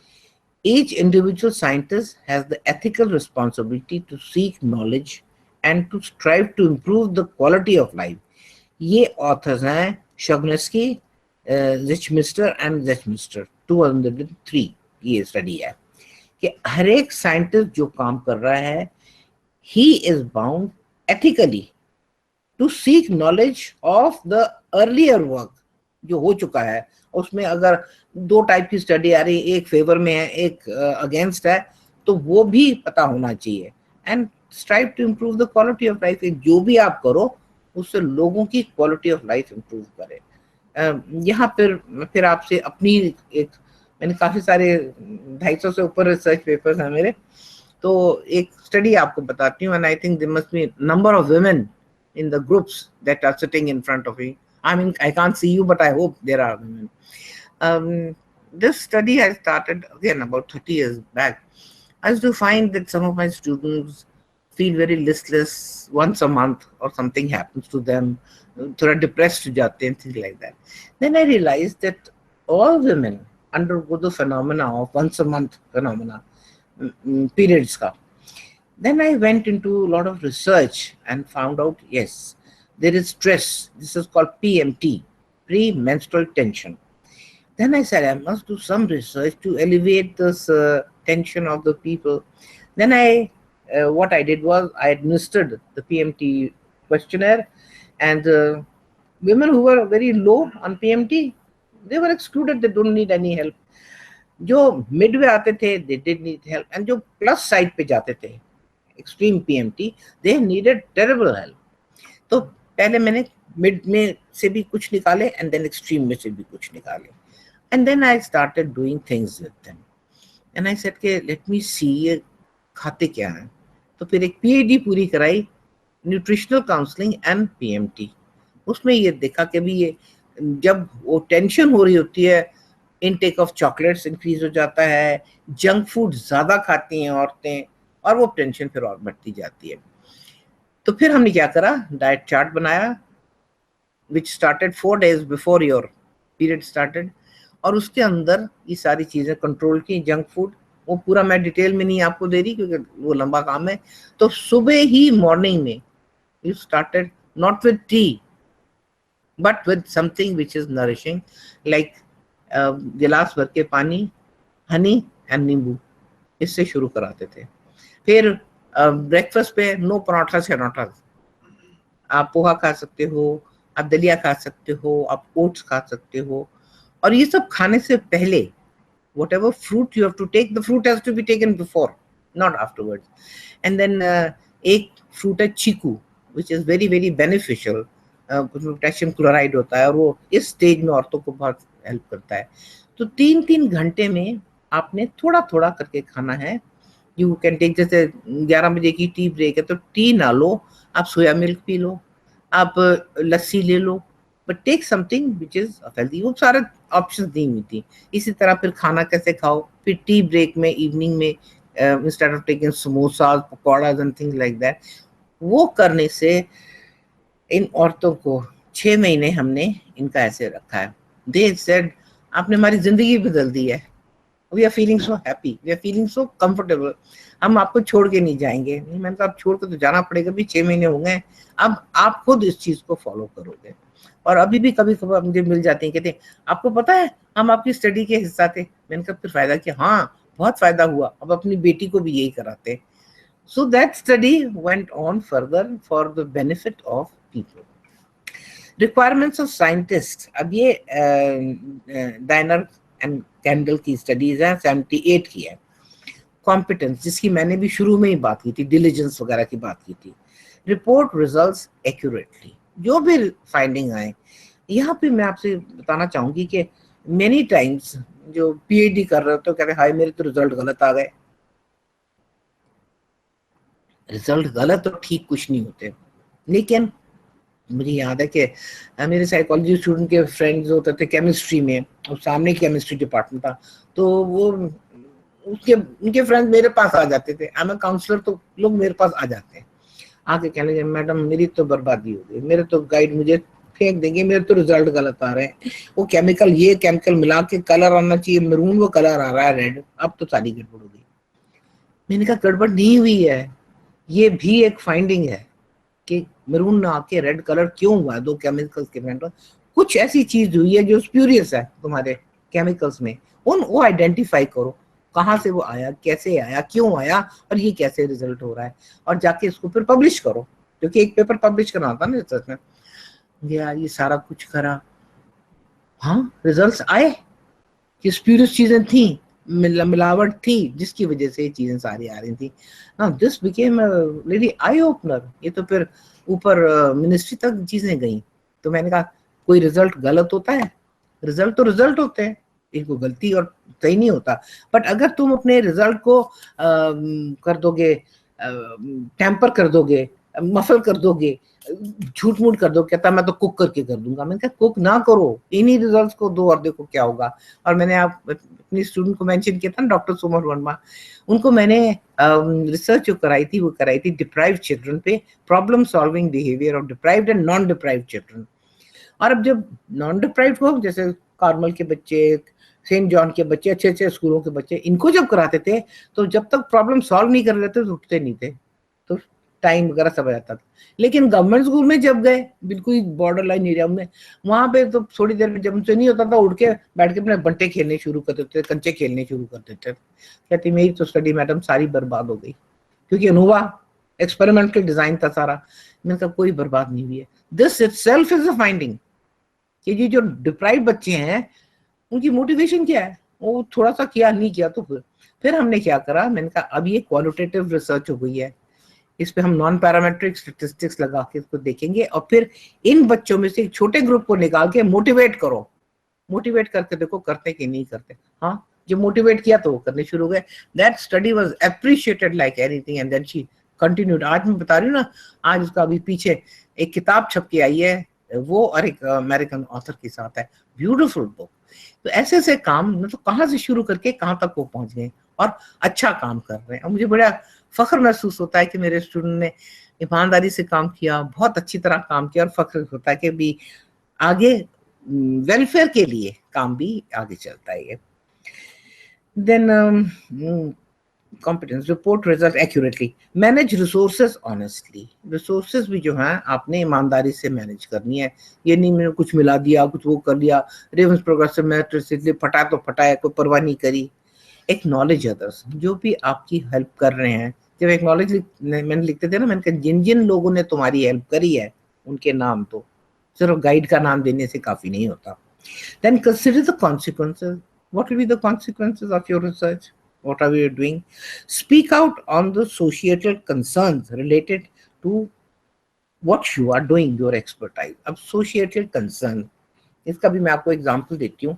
S1: Each individual scientist has the ethical responsibility to seek knowledge and to strive to improve the quality of life. ये ऑथर्स हैं शॉग्नेस्की, ज़िचमिस्टर एंड ज़िचमिस्टर, 2003 ये स्टडी है कि हर एक साइंटिस्ट जो काम कर रहा है he is bound ethically to seek knowledge of the earlier work जो हो चुका है। उसमें अगर दो टाइप की स्टडी आ रही है, एक फेवर में है, एक अगेंस्ट है, तो वो भी पता होना चाहिए। And strive to improve the quality of life, जो भी आप करो उससे लोगों की क्वालिटी ऑफ लाइफ इम्प्रूव करे। यहाँ फिर आपसे अपनी एक, मैंने काफी सारे 250 से ऊपर रिसर्च पेपर्स हैं मेरे, तो एक स्टडी आपको बताती हूँ। And I think there must be number of women in the groups that are sitting in front of me. I mean, I can't see you, but I hope there are women. This study I started again about 30 years back. I used to find that some of my students feel very listless once a month or something happens to them, they're depressed to jate and things like that. Then I realized that all women undergo the phenomena of once a month phenomena, periods ka. Then I went into a lot of research and found out, yes, there is stress. This is called PMT, premenstrual tension. Then I said, I must do some research to alleviate this tension of the people. Then what I did was I administered the PMT questionnaire, and women who were very low on PMT, they were excluded. They don't need any help. जो midway आते थे, they did need help, and जो plus side पे जाते थे, extreme PMT, they needed terrible help. तो पहले मैंने मिड में से भी कुछ निकाले and then extreme में से भी कुछ निकाले, and then I started doing things with them, and I said कि let me see ये खाते क्या हैं। तो फिर एक PhD पूरी कराई न्यूट्रिशनल काउंसलिंग एंड PMT। उसमें ये देखा कि भी ये जब वो टेंशन हो रही होती है, इनटेक ऑफ चॉकलेट्स इंक्रीज हो जाता है, जंक फूड ज्यादा खाती हैं औरतें, और वो टेंशन फिर और बढ़ती जाती है। तो फिर हमने क्या करा, डाइट चार्ट बनाया which started 4 days before your period started, और उसके अंदर ये सारी चीजें कंट्रोल की। जंक फूड वो पूरा मैं डिटेल में नहीं आपको दे रही क्योंकि वो लंबा काम है। तो सुबह ही मॉर्निंग में you started not with T but with something which is nourishing, like गिलास भर के पानी, हनी एंड नींबू, इससे शुरू कराते थे। फिर ब्रेकफास्ट पे नो पराठा शराठा, आप पोहा खा सकते हो, आप दलिया खा सकते हो, आप ओट्स खा सकते हो, और ये सब खाने से पहले whatever fruit you have to take, the fruit has to be taken before, not afterwards. And then एक fruit है चीकू which is very very beneficial, उसमें पोटेशियम क्लोराइड होता है और वो इस स्टेज में औरतों को बहुत हेल्प करता है। तो 3-3 घंटे में आपने थोड़ा थोड़ा करके खाना है। यू कैन टेक, जैसे 11 बजे की टी ब्रेक है तो टी ना लो, आप सोया मिल्क पी लो, आप लस्सी ले लो, but take something which is healthy. वो सारे ऑप्शन दी हुई थी। इसी तरह फिर खाना कैसे खाओ, फिर टी ब्रेक में इवनिंग में instead of taking samosa pakora and things like that, वो करने से इन औरतों को 6 महीने हमने इनका ऐसे रखा है। दे सेड आपने हमारी जिंदगी बदल दी है, we are feeling so happy, we are feeling so comfortable, हम आपको छोड़ के नहीं जाएंगे। मैंने कहा आप छोड़ के तो जाना पड़ेगा, भी 6 महीने हो गए, अब आप खुद इस चीज को फॉलो करोगे। और अभी भी कभी कभी मुझे मिल जाते हैं, कहते आपको पता है हम आपकी स्टडी के हिस्सा थे। मैंने कहा फिर फायदा क्या? हाँ बहुत फायदा हुआ, अब अपनी बेटी को भी यही कराते। So that study went on further for the benefit of people. Requirements of scientist, अब ये डायनर एंड कैंडल की स्टडीज है, 78 की है। कॉम्पिटेंस, जिसकी मैंने भी शुरू में ही बात की थी, डिलीजेंस वगैरह की बात की थी। रिपोर्ट रिजल्ट्स एक्यूरेटली, जो भी फाइंडिंग आए। यहाँ पे मैं आपसे बताना चाहूंगी कि मेनी टाइम्स जो पीएचडी कर रहे हो तो कहते हैं हाय मेरे तो रिजल्ट गलत आ गए। रिजल्ट गलत और ठीक कुछ नहीं होते, लेकिन मुझे याद है कि मेरे साइकोलॉजी स्टूडेंट के फ्रेंड्स होते थे केमिस्ट्री में, और सामने केमिस्ट्री डिपार्टमेंट था, तो वो उनके फ्रेंड्स मेरे पास आ जाते थे। आई एम काउंसलर, तो लोग मेरे पास आ जाते हैं, आके कहने लगे मैडम मेरी तो बर्बादी हो गई, मेरे तो गाइड मुझे फेंक देंगे, मेरे तो रिजल्ट गलत आ रहे हैं, वो केमिकल ये केमिकल मिला के कलर आना चाहिए मरून, वो कलर आ रहा है रेड, अब तो सारी गड़बड़ हो गई। मैंने कहा गड़बड़ नहीं हुई है, ये भी एक फाइंडिंग है, कि मरून ना आके रेड कलर क्यों हुआ, दो केमिकल्स के मेंटल कुछ ऐसी चीज हुई है जो स्प्यूरियस है तुम्हारे केमिकल्स में, उन वो आइडेंटिफाई करो, कहाँ से वो आया, कैसे आया, क्यों आया, और ये कैसे रिजल्ट हो रहा है, और जाके इसको फिर पब्लिश करो, क्योंकि एक पेपर पब्लिश करना था ना रिसर्च में। ये सारा कुछ करा, हाँ रिजल्ट्स आए कि स्प्यूरियस चीजें थी, मिलावट थी, जिसकी वजह से ये चीजें सारी आ रही थी। Now this became really eye opener. ये तो फिर ऊपर मिनिस्ट्री तक चीजें गई। तो मैंने कहा कोई रिजल्ट गलत होता है? रिजल्ट तो रिजल्ट होते हैं, इनको गलती और सही नहीं होता। बट अगर तुम अपने रिजल्ट को कर दोगे, टेम्पर कर दोगे, मफल कर दोगे, झूठ मूठ कर दो, कहता मैं तो कुक करके कर दूंगा। मैंने कहा कुक ना करो, इन्हीं रिजल्ट्स को दो और देखो क्या होगा। और मैंने आप अपनी स्टूडेंट को मेंशन किया था ना, डॉक्टर सुमन वर्मा, उनको मैंने रिसर्च जो कराई थी वो कराई थी डिप्राइव्ड चिल्ड्रन पे, problem solving behaviour of deprived and non deprived children. और अब जब नॉन डिप्राइव्ड को, जैसे कार्मल के बच्चे, सेंट जॉन के बच्चे, अच्छे अच्छे स्कूलों के बच्चे, इनको जब कराते थे तो जब तक प्रॉब्लम सॉल्व नहीं कर रहे थे तो उठते नहीं थे, तो टाइम वगैरह सब आ जाता था। लेकिन गवर्नमेंट स्कूल में जब गए, बिल्कुल बॉर्डर लाइन एरिया में, वहां पे तो थोड़ी देर में जब उनसे नहीं होता था, उठ के बैठ के अपने बंटे खेलने शुरू कर देते थे, कंचे खेलने शुरू कर देते थे। कहती मेरी तो स्टडी मैडम सारी बर्बाद हो गई, क्योंकि अनुभा एक्सपेरिमेंटल डिजाइन था सारा। मैंने कहा कोई बर्बाद नहीं हुई है। This itself is a finding कि ये जो डिप्राइव बच्चे हैं उनकी मोटिवेशन क्या है, वो थोड़ा सा किया नहीं किया तो फिर हमने क्या करा, मैंने कहा अब ये क्वालिटेटिव रिसर्च हो गई है, इस पे हम नॉन पैरामेट्रिक स्टैटिस्टिक्स लगा के इसको देखेंगे, और फिर इन बच्चों में से एक छोटे ग्रुप को निकाल के मोटिवेट करो, मोटिवेट करके देखो करते कि नहीं करते। हाँ, जो मोटिवेट किया तो वो करने शुरू हो गए। That study was appreciated like anything and then she continued. आज मैं बता रही हूँ ना, आज उसका अभी पीछे एक किताब छप के आई है, वो और एक अमेरिकन ऑथर के साथ है, ब्यूटीफुल बुक। तो ऐसे ऐसे काम मतलब कहाँ से शुरू करके कहाँ तक वो पहुंच गए और अच्छा काम कर रहे हैं। और मुझे बड़ा फख्र महसूस होता है कि मेरे स्टूडेंट ने ईमानदारी से काम किया, बहुत अच्छी तरह काम किया, और फख्र होता है कि भी आगे वेलफेयर के लिए काम भी आगे चलता है। Then competence report result accurately, manage resources honestly। resources भी जो हैं आपने ईमानदारी से मैनेज करनी है। ये नहीं मैंने कुछ मिला दिया, कुछ वो कर लिया, रेवेंस प्रोग्रेसिव मेरिट इसलिए फटा तो फटाया, कोई परवाह नहीं करी। एक्नॉलेज अदर्स, जो भी आपकी हेल्प कर रहे हैं, जब एक्नॉलेज मैंने लिखते थे ना, मैंने कहा जिन जिन लोगों ने तुम्हारी हेल्प करी है उनके नाम, तो सिर्फ गाइड का नाम देने से काफी नहीं होता। Then consider the consequences. What will be the consequences of your research? What are you doing? Speak out on the societal concerns related to what you are doing, your expertise. अब societal concern, इसका भी मैं आपको example देती हूँ।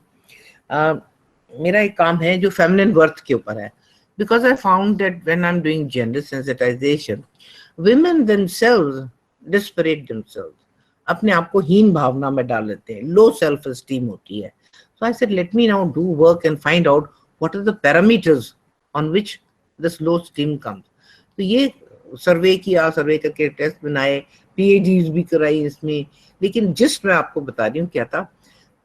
S1: मेरा एक काम है जो फेमिनिन वर्थ के ऊपर है, because I found that when I'm doing gender sensitization, women themselves disparate themselves, अपने आप को हीन भावना में डाल लेते हैं, लो सेल्फ एस्टीम होती है। So I said, let me now do work and find out what are the parameters on which this low esteem comes. तो ये सर्वे किया, सर्वे करके टेस्ट बनाए, पीएचडीज भी कराई इसमें। लेकिन जिस मैं आपको बता रही हूँ क्या था,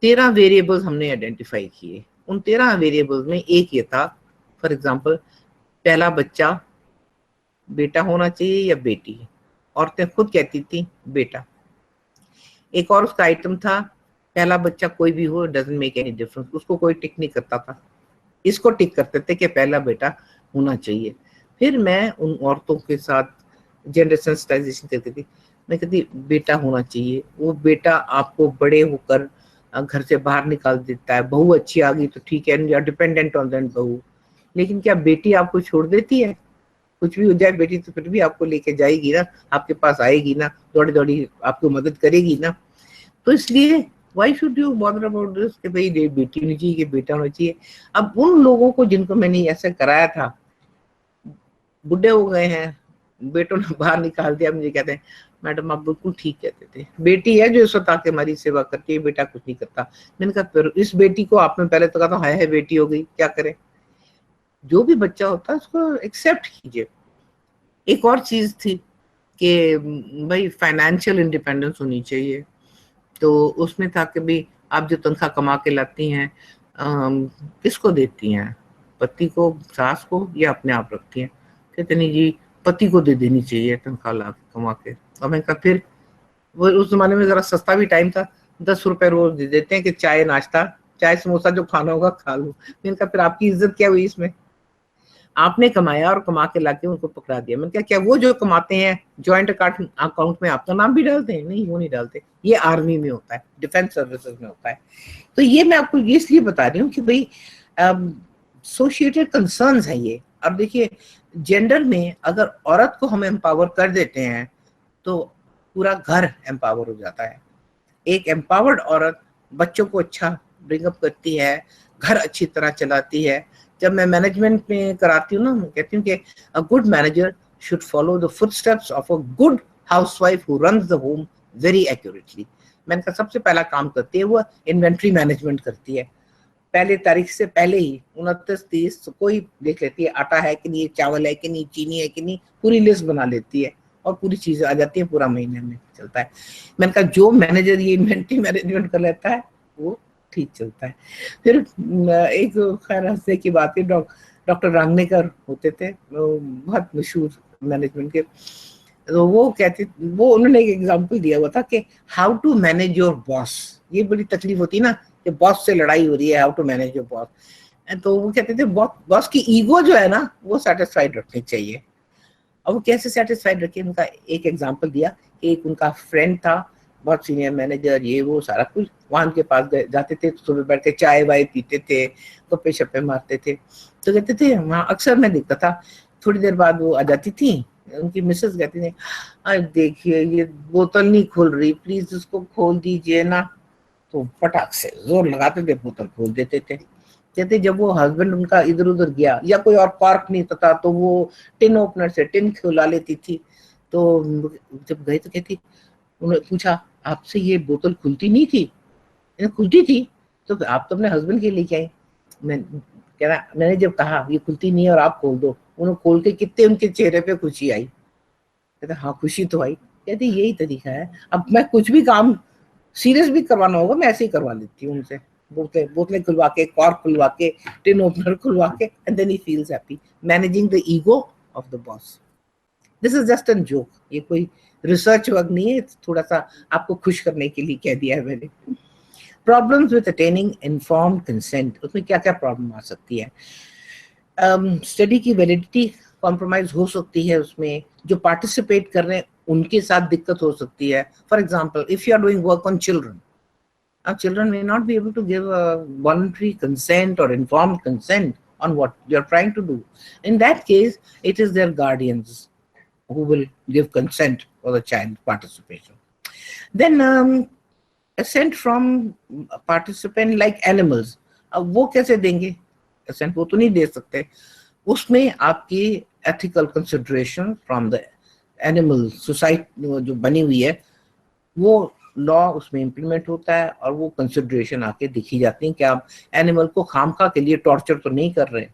S1: 13 वेरिएबल्स हमने आइडेंटिफाई किए। उन 13 वेरिएबल्स में एक ये था, फॉर एग्जांपल, पहला बच्चा बेटा होना चाहिए या बेटी, औरतें खुद कहती थी बेटा। एक और उसका आइटम था, पहला बच्चा कोई भी हो, डजंट मेक एनी डिफरेंस, उसको कोई टिक नहीं करता था। इसको टिक करते थे कि पहला बेटा होना चाहिए। फिर मैं उन औरतों के साथ जेंडर सेंसिटाइजेशन करती थी, मैं कहती बेटा होना चाहिए, वो बेटा आपको बड़े होकर घर से बाहर निकाल देता है, बहू अच्छी आ गई तो ठीक है, डिपेंडेंट ऑन दैट बहू, लेकिन क्या बेटी आपको छोड़ देती है? कुछ भी हो जाए बेटी तो फिर भी आपको लेके जाएगी ना, आपके पास आएगी ना, दौड़ी दौड़ी आपको मदद करेगी ना। तो इसलिए why should you bother about this कि भाई बेटी होनी चाहिए कि बेटा होना चाहिए। अब उन लोगों को जिनको मैंने ऐसा कराया था, बुढ़े हो गए हैं, बेटों ने बाहर निकाल दिया, मुझे कहते हैं मैडम आप बिल्कुल ठीक कहते थे, बेटी है जो इस वक्त आके हमारी सेवा करती है, बेटा कुछ नहीं करता। मैंने कहा फिर इस बेटी को आपने पहले तो कहा था है बेटी हो गई, क्या करें? जो भी बच्चा होता है उसको एक्सेप्ट कीजिए। एक और चीज थी कि भाई फाइनेंशियल इंडिपेंडेंस होनी चाहिए। तो उसमें था कि भाई आप जो तनख्वाह कमा के लाती हैं किसको देती हैं, पति को, सास को, या अपने आप रखती हैं? कहते नहीं जी पति को दे देनी चाहिए तनख्वाह ला के कमा के। और मैंने कहा फिर वो उस जमाने में जरा सस्ता भी टाइम था, 10 रुपए रोज दे देते हैं कि चाय नाश्ता, चाय समोसा जो खाना होगा खा लो। मैंने कहा फिर आपकी इज्जत क्या हुई इसमें? आपने कमाया और कमा के लाके उनको पकड़ा दिया। मैंने कहा क्या वो जो कमाते हैं जॉइंट अकाउंट में आपका नाम भी डालते हैं? नहीं, वो नहीं डालते। ये आर्मी में होता है, डिफेंस सर्विसेज में होता है। तो ये मैं आपको ये इसलिए बता रही हूँ कि भाई एसोसिएटेड कंसर्न्स है ये। अब देखिए, जेंडर में अगर औरत को हम एम्पावर कर देते हैं तो पूरा घर एम्पावर हो जाता है। एक एम्पावर्ड औरत बच्चों को अच्छा ब्रिंगअप करती है, घर अच्छी तरह चलाती है। जब मैं मैनेजमेंट में कराती हूँ ना, मैं कहती हूँ कि a good manager should follow the footsteps of a good housewife who runs the home very accurately. मैंने कहा सबसे पहला काम करती है वो इन्वेंट्री मैनेजमेंट करती है। पहले तारीख से पहले ही 29-30 कोई देख लेती है आटा है कि नहीं, चावल है कि नहीं, चीनी है कि नहीं, पूरी लिस्ट बना लेती है और पूरी चीजें आ जाती है, पूरा महीने में चलता है। मैंने कहा जो मैनेजर ये इन्वेंट्री मैनेजमेंट कर लेता है वो ठीक चलता है। फिर एक खैर हंसने की बात है, डॉक्टर रांगनेकर होते थे, बहुत मशहूर मैनेजमेंट के। तो वो कहते, वो उन्होंने एक एग्जांपल दिया हुआ था कि how to manage your boss. ये बड़ी तकलीफ होती है ना कि बॉस से लड़ाई हो रही है, how to manage your boss. तो वो कहते थे बॉस की ईगो जो है ना वो सेटिस्फाइड रखनी चाहिए। अब वो कैसे सेटिस्फाइड रखे, उनका एक एग्जांपल दिया। एक उनका फ्रेंड था, बहुत सीनियर मैनेजर, ये वो सारा कुछ। वहां उनके पास जाते थे, सुबह बैठ के चाय वाय पीते थे, गप्पे शप्पे मारते थे। तो कहते थे वहां अक्सर मैं देखता था, थोड़ी देर बाद वो आ जाती थी, उनकी मिसेस कहती थी अरे देखिए ये बोतल नहीं खुल रही, प्लीज उसको खोल दीजिए ना। तो फटाक से जोर लगाते थे, बोतल खोल देते थे। कहते जब वो हस्बैंड उनका इधर उधर गया या कोई और पार्क नहीं था तो वो टिन ओपनर से टिन खुला लेती थी। तो जब गए तो कहती, उन्होंने पूछा आपसे ये बोतल खुलती नहीं थी? खुलती थी तो आप तो अपने हस्बैंड के लिए क्या है? मैं कह रहा, मैंने जब कहा ये खुलती नहीं है और आप खोल दो, उन्होंने खोल के कितने उनके चेहरे पे खुशी आई। कहते हाँ खुशी तो आई। कहते यही तरीका है, अब मैं कुछ भी काम सीरियस भी करवाना होगा मैं ऐसे ही करवा लेती हूँ उनसे। बोतलें बोतलें खुलवा के, कॉर्क खुलवा के, टिन ओपनर खुलवा के, and then he feels happy managing the ego of the boss. This is just an joke, ये कोई रिसर्च वर्क नहीं है, थोड़ा सा आपको खुश करने के लिए कह दिया है मैंने। Problems with attaining informed consent, उसमें क्या क्या प्रॉब्लम आ सकती है? स्टडी की वैलिडिटी कॉम्प्रोमाइज हो सकती है, उसमें जो पार्टिसिपेट कर रहे हैं उनके साथ दिक्कत हो सकती है। For example if you are doing work on children, children may not be able to give a voluntary consent or informed consent on what you're trying to do. In that case, it is their guardians who will give consent for the child participation. Then assent from participant like animals. अब वो कैसे देंगे assent? वो तो नहीं दे सकते। उसमें आपकी ethical consideration from the animal society जो बनी हुई है वो लॉ उसमें इम्प्लीमेंट होता है और वो कंसिडरेशन आके दिखी जाती है कि आप एनिमल को खामखा के लिए टॉर्चर तो नहीं कर रहे।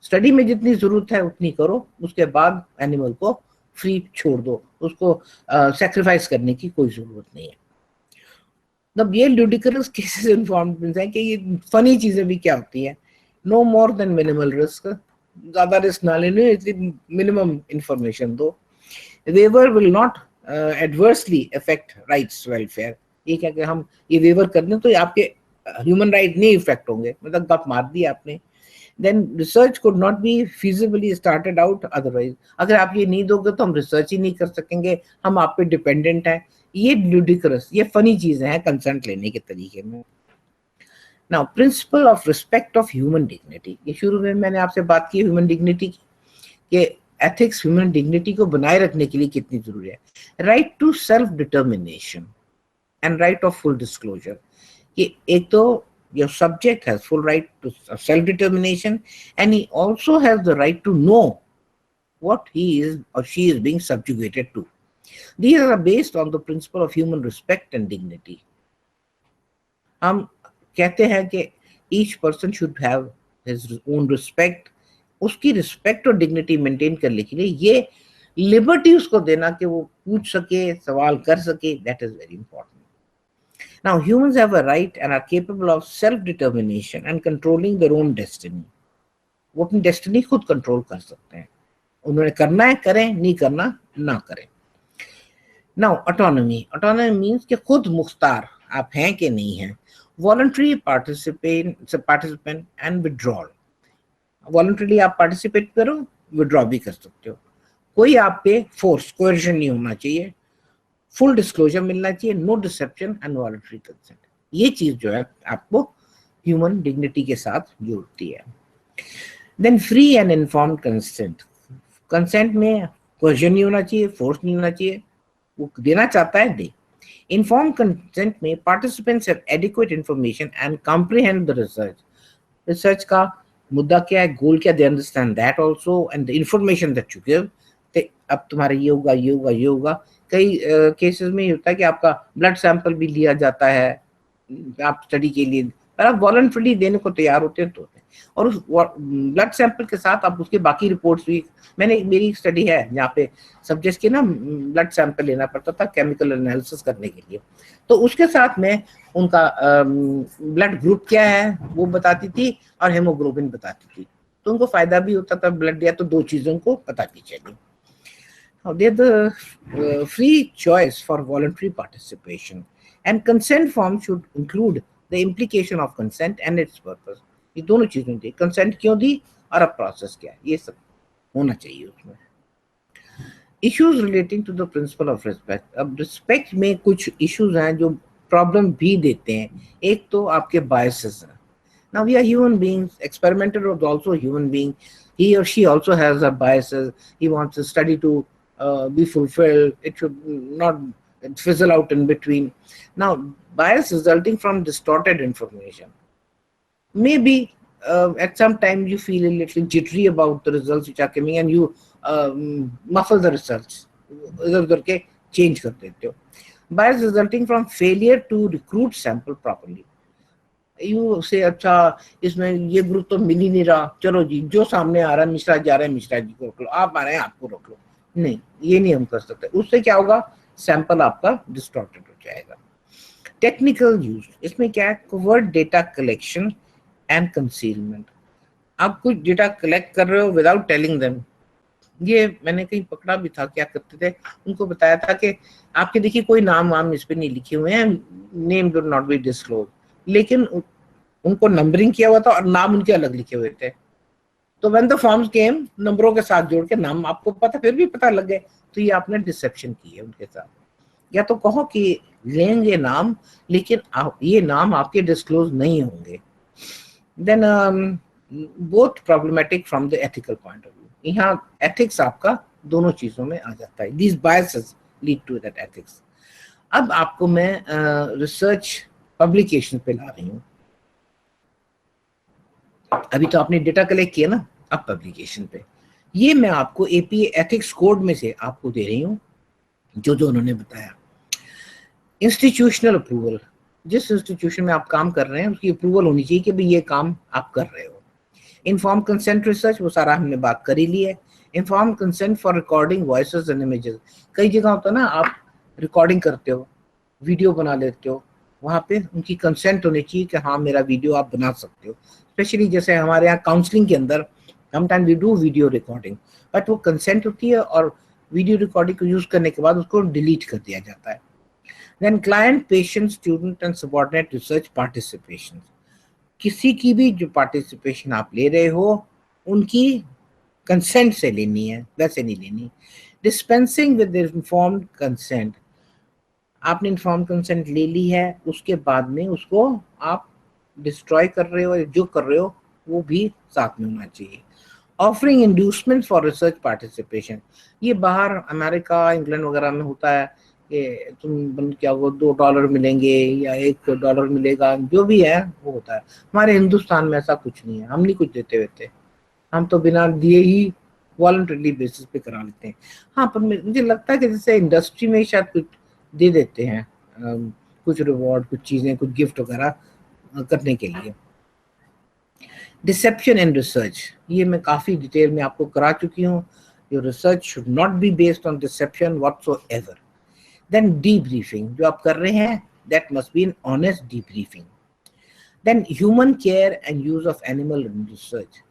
S1: स्टडी में जितनी जरूरत है उतनी करो, उसके बाद एनिमल को फ्री छोड़ दो, उसको सेक्रीफाइस करने की कोई जरूरत नहीं है। मतलब ये ल्यूडिकरस केसेस इन्फॉर्मेशन है कि ये फनी चीजें भी क्या होती है। No more than minimal risk, ज्यादा रिस्क ना लेने, इसलिए मिनिमम इंफॉर्मेशन दो। Waiver will not adversely affect rights welfare. ये क्या कि हम ये वेवर कर दें तो आपके ह्यूमन राइट नहीं इफेक्ट होंगे, मतलब गप मार दी आपने। Then research could not be feasibly started out otherwise, अगर आप ये नहीं दोगे तो हम रिसर्च ही नहीं कर सकेंगे, हम आप पे डिपेंडेंट है। ये लुडिक्रस, ये फनी चीजें हैं कंसेंट लेने के तरीके में। Now principal of respect of human dignity, ये शुरू में मैंने आपसे बात की ह्यूमन डिग्निटी की कि एथिक्स ह्यूमन डिग्निटी को बनाए रखने के लिए कितनी जरूरी है। Right to self determination and right of full disclosure. कि एक तो your subject has full right to self-determination and he also has the right to know what he is or she is being subjugated to. These are based on the principle of human respect and dignity. हम कहते हैं कि each person should have his own respect, उसकी respect और dignity maintain करने के लिए ये लिबर्टी उसको देना कि वो पूछ सके, सवाल कर सके, that is very important. Now, humans have a right and are capable of self-determination and controlling their own destiny. वो अपनी डेस्टिनी खुद कंट्रोल कर सकते हैं उन्होंने करना है करें, नहीं करना ना करें। नाउ ऑटोनॉमी मीन्स कि खुद मुख्तार आप हैं कि नहीं हैं। Voluntary participant and withdrawal, voluntarily आप पार्टिसिपेट करो, विड्रॉ भी कर सकते हो। कोई आप पे फोर्स कोएर्शन नहीं होना चाहिए, फुल डिस्क्लोजर मिलना चाहिए, no deception and voluntary consent. ये चीज जो है आपको ह्यूमन डिग्निटी के साथ जोड़ती है। Then free and informed consent, consent में कोएर्शन नहीं होना चाहिए, फोर्स नहीं होना चाहिए, वो देना चाहता है दे। इन्फॉर्म्ड कंसेंट में participants have adequate information and comprehend the research, research का मुद्दा क्या है, गोल क्या, they understand that also and the information that you give. अब तुम्हारा ये होगा, ये होगा, ये होगा। कई केसेस में ये होता है कि आपका ब्लड सैंपल भी लिया जाता है आप स्टडी के लिए, पर आप वॉलंटरीली देने को तैयार होते हैं तो होते हैं। और उस ब्लड सैंपल के साथ आप उसके बाकी रिपोर्ट्स भी, मेरी एक स्टडी है जहाँ पे सब्जेक्ट्स के ना ब्लड सैंपल लेना पड़ता था केमिकल एनालिसिस करने के लिए, तो उसके साथ में उनका ब्लड ग्रुप क्या है वो बताती थी और हेमोग्लोबिन बताती थी, तो उनको फायदा भी होता था, ब्लड दिया तो दो चीजों को बताती चली। There's the free choice for voluntary participation, and consent form should include the implication of consent and its purpose. ये दोनों चीजें थी, कंसेंट क्यों दी और अब प्रोसेस क्या है, ये सब होना चाहिए उसमें। Issues relating to the principle of respect, अब रिस्पेक्ट में कुछ इश्यूज हैं जो प्रॉब्लम भी देते हैं। एक तो आपके बायसेस हैं। Now we are human beings. Experimenter is also a human being. He or she also has a biases. He wants the study to be fulfilled. It should not fizzle out in between. Now, bias resulting from distorted information. Maybe at some time you feel a little jittery about the results which are coming, and you muffle the results. इधर-उधर के change कर देते हो. Bias resulting from failure to recruit sample properly. You से अच्छा इसमें ये group तो मिल ही नहीं रहा, चलो जी जो सामने आ रहा है मिश्रा जा रहे हैं मिश्रा जी को रख लो, आप आ रहे हैं आपको रख लो, नहीं ये नहीं हम कर सकते। उससे क्या होगा, सैंपल आपका डिस्टॉर्टेड हो जाएगा। टेक्निकल यूज, इसमें क्या है, covered data collection and concealment. आप कुछ डेटा कलेक्ट कर रहे हो विदाउट टेलिंग देम। ये मैंने कहीं पकड़ा भी था, क्या करते थे, उनको बताया था कि आपके देखिए कोई नाम वाम इस पे नहीं लिखे हुए हैं, name do not be disclose, लेकिन उनको नंबरिंग किया हुआ था और नाम उनके अलग लिखे हुए थे। तो व्हेन द फॉर्म्स केम, नंबरों के साथ जोड़ के नाम आपको पता, फिर भी पता लग गए, तो ये आपने डिसेप्शन की है उनके साथ। या तो कहो कि लेंगे नाम, लेकिन ये नाम आपके डिस्क्लोज नहीं होंगे। Then both problematic from the ethical point of view. यहाँ एथिक्स आपका दोनों चीजों में आ जाता है। These biases lead to that ethics. अब आपको मैं रिसर्च पब्लिकेशन पे ला रही हूँ। अभी तो आपने डेटा कलेक्ट किया ना, अब पब्लिकेशन पे। ये मैं आपको एपीए एथिक्स कोड में से आपको दे रही हूँ जो जो उन्होंने बताया। इंस्टीट्यूशनल अप्रूवल, जिस इंस्टीट्यूशन में आप काम कर रहे हैं उसकी अप्रूवल होनी चाहिए कि भाई ये काम आप कर रहे हो। इन्फॉर्म कंसेंट रिसर्च, वो सारा हमने बात कर ही ली है। Inform consent for recording voices and images, कई जगह होता है ना आप रिकॉर्डिंग करते हो, वीडियो बना लेते हो, वहाँ पे उनकी कंसेंट होनी चाहिए कि हाँ मेरा वीडियो आप बना सकते हो। स्पेशली जैसे हमारे यहाँ काउंसलिंग के अंदर sometime we do video recording, but वो कंसेंट होती है और वीडियो रिकॉर्डिंग को यूज करने के बाद उसको डिलीट कर दिया जाता है। Then client, patient, student and subordinate research participation, किसी की भी जो पार्टिसिपेशन आप ले रहे हो उनकी कंसेंट से लेनी है, वैसे नहीं लेनी। डिस्पेंसिंग विद इन्फॉर्म्ड कंसेंट, आपने इन्फॉर्म कंसेंट ले ली है, उसके बाद में उसको आप डिस्ट्रॉय कर रहे हो, जो कर रहे हो वो भी साथ में होना चाहिए। Offering inducement for research participation, ये बाहर अमेरिका, इंग्लैंड वगैरह में होता है कि तुम क्या वो $2 मिलेंगे या $1 मिलेगा, जो भी है वो होता है। हमारे हिंदुस्तान में ऐसा कुछ नहीं है, हम नहीं कुछ देते हुए थे, हम तो बिना दिए ही वॉलंटरी बेसिस पे करा लेते हैं। हाँ, पर मुझे लगता है कि जैसे इंडस्ट्री में शायद कुछ दे देते हैं, कुछ रिवॉर्ड, कुछ चीजें, कुछ गिफ्ट वगैरह करने के लिए। डिसेप्शन इन रिसर्च, ये मैं काफी डिटेल में आपको करा चुकी हूँ। Your research should not be based on deception whatsoever. Then debriefing, जो आप कर रहे हैं that must be an honest debriefing. Then human care and use of animal in research,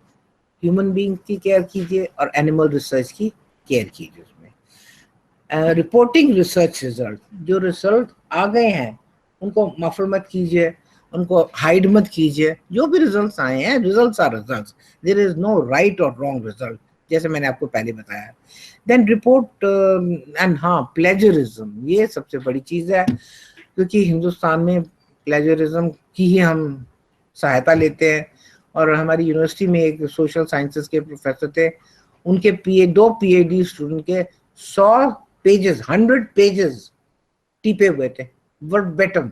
S1: human being की केयर कीजिए और एनिमल रिसर्च की care कीजिए। उसमें रिपोर्टिंग रिसर्च रिजल्ट, जो रिजल्ट आ गए हैं उनको मफल मत कीजिए, उनको हाइड मत कीजिए। जो भी रिजल्ट्स आए हैं, results are results, there is no right और रॉन्ग रिजल्ट, जैसे मैंने आपको पहले बताया। देन रिपोर्ट एंड हाँ, प्लेजरिज्म, ये सबसे बड़ी चीज है, क्योंकि हिंदुस्तान में प्लेजरिज्म की ही हम सहायता लेते हैं। और हमारी यूनिवर्सिटी में एक सोशल साइंसेस के प्रोफेसर थे, उनके दो पीएचडी स्टूडेंट के 100 पेजेस, 100 पेजेस टीपे हुए थे वर्बेटम,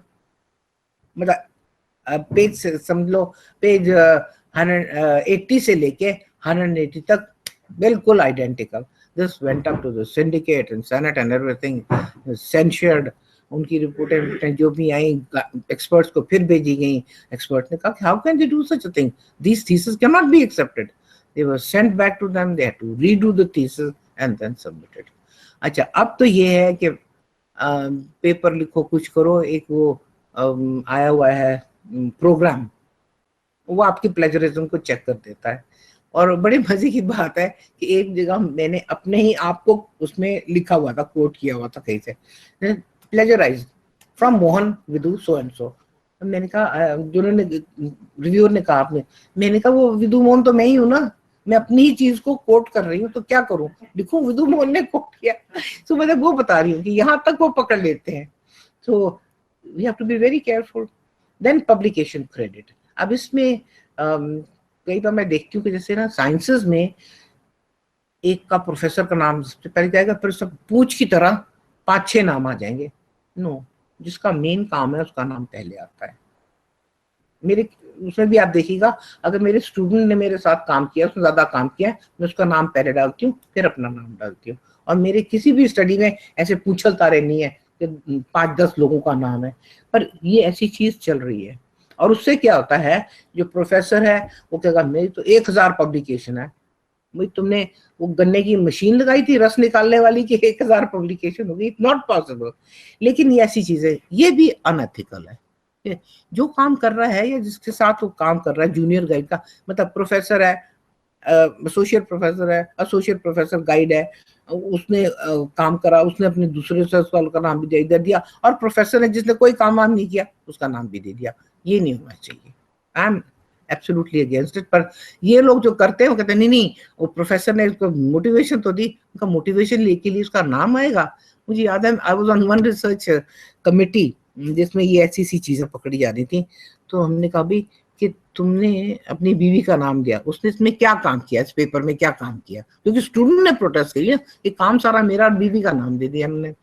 S1: मतलब पेज से समझ लो, पेज 180 से लेके 180 तक बिल्कुल identical. This went up to the syndicate and senate and everything, censured. उनकी रिपोर्टें जो भी आई एक्सपर्ट्स को फिर भेजी गई। एक्सपर्ट ने कहा कि how can they do such a thing, this thesis can not be accepted. They were sent back to them, they had to redo the thesis and then submitted. अच्छा, अब तो ये है कि पेपर लिखो, कुछ करो, एक वो आया हुआ है प्रोग्राम, वो आपकी प्लेजरिज्म को चेक कर देता है। और बड़े मजे की बात है कि एक जगह मैंने अपने ही आप को उसमें लिखा हुआ था, कोट किया हुआ था कहीं से, plagiarise from Mohan Vidu so and so. मैंने कहा, जिन्होंने रिव्यूअर ने कहा आपने, मैंने कहा वो विदु मोहन तो मैं ही हूं ना, मैं अपनी ही चीज को कोट कर रही हूँ, तो क्या करूं, लिखूं विदु मोहन ने कोट किया। तो मैं वो बता रही हूँ कि यहाँ तक वो पकड़ लेते हैं। तो we have to be very careful. Then publication credit. अब इसमें कई बार मैं देखती हूँ कि जैसे ना साइंसेस में एक का प्रोफेसर का नाम सबसे पहले जाएगा, फिर सब पूछ की तरह 5-6 नाम आ जाएंगे। नो, जिसका मेन काम है उसका नाम पहले आता है। मेरे उसमें भी आप देखिएगा, अगर मेरे स्टूडेंट ने मेरे साथ काम किया, उसने ज्यादा काम किया, मैं उसका नाम पहले डालती हूँ, फिर अपना नाम डालती हूँ। और मेरे किसी भी स्टडी में ऐसे पूछल तारे नहीं है कि 5-10 लोगों का नाम है, पर ये ऐसी चीज चल रही है। और उससे क्या होता है, जो प्रोफेसर है वो कहेगा मेरी तो 1000 पब्लिकेशन है। भाई तुमने वो गन्ने की मशीन लगाई थी रस निकालने वाली की 1000 पब्लिकेशन होगी? It's not possible. लेकिन ये ऐसी चीजें, ये भी अनएथिकल है। जो काम कर रहा है या जिसके साथ वो काम कर रहा है, जूनियर गाइड का मतलब प्रोफेसर है, एसोसिएट प्रोफेसर है, एसोसिएट प्रोफेसर गाइड है, उसने काम करा, उसने अपने दूसरे सवाल का नाम भी दे इधर दिया, और प्रोफेसर है जिसने कोई काम वाम नहीं किया उसका नाम भी दे दिया। ये नहीं होना चाहिए। I am absolutely against it. पर ये लोग जो करते हैं वो कहते हैं नहीं नहीं, वो प्रोफेसर ने उसको मोटिवेशन तो दी, उनका मोटिवेशन लेके लिए उसका नाम आएगा। मुझे याद है, I was on one research committee जिसमें ये ऐसी सी चीजें पकड़ी जा रही थी। तो हमने कहा भी कि तुमने अपनी बीवी का नाम दिया, उसने इसमें क्या काम किया, इस पेपर में क्या काम किया, क्योंकि स्टूडेंट ने प्रोटेस्ट किया कि काम सारा मेरा और बीवी का नाम दे दिया हमने।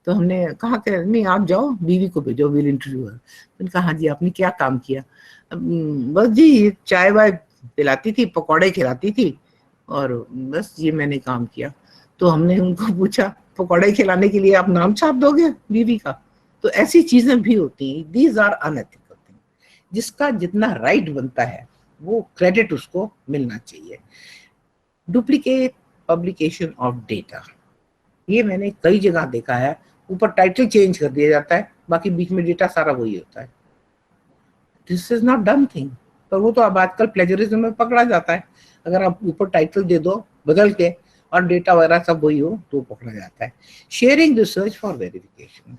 S1: तो हमने कहा कि नहीं आप जाओ बीवी को भेजो, विल इंटरव्यू है। मैंने कहा हाँ जी, आपने क्या काम किया? बस जी चाय वाय पिलाती थी, पकौड़े खिलाती थी, और बस ये मैंने काम किया। तो हमने उनको पूछा पकौड़े खिलाने के लिए आप नाम छाप दोगे बीवी का? तो ऐसी चीजें भी होती हैं, दीज आर अनएथिकल थिंग। जिसका जितना राइट बनता है वो क्रेडिट उसको मिलना चाहिए। डुप्लीकेट पब्लिकेशन ऑफ डेटा, ये मैंने कई जगह देखा है, ऊपर टाइटल चेंज कर दिया जाता है, बाकी बीच में डेटा सारा वही होता है। This is not done thing. पर वो तो अब आजकल प्लेजरिज्म में पकड़ा जाता है। अगर आप ऊपर टाइटल दे दो बदल के और डेटा वगैरह सब वही हो तो पकड़ा जाता है। शेयरिंग रिसर्च फॉर वेरिफिकेशन,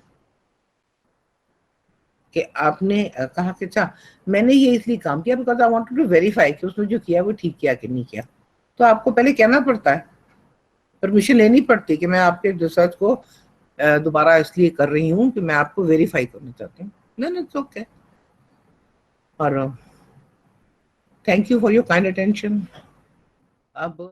S1: कि आपने कहा कि अच्छा मैंने ये इसलिए काम किया because I wanted to verify कि उसने जो किया वो ठीक किया कि नहीं किया। तो आपको पहले कहना पड़ता है, परमिशन लेनी पड़ती है कि मैं आपके रिसर्च को दोबारा इसलिए कर रही हूँ कि मैं आपको वेरीफाई करना चाहती हूँ। नहीं इट्स ओके। और thank you for your kind attention. अब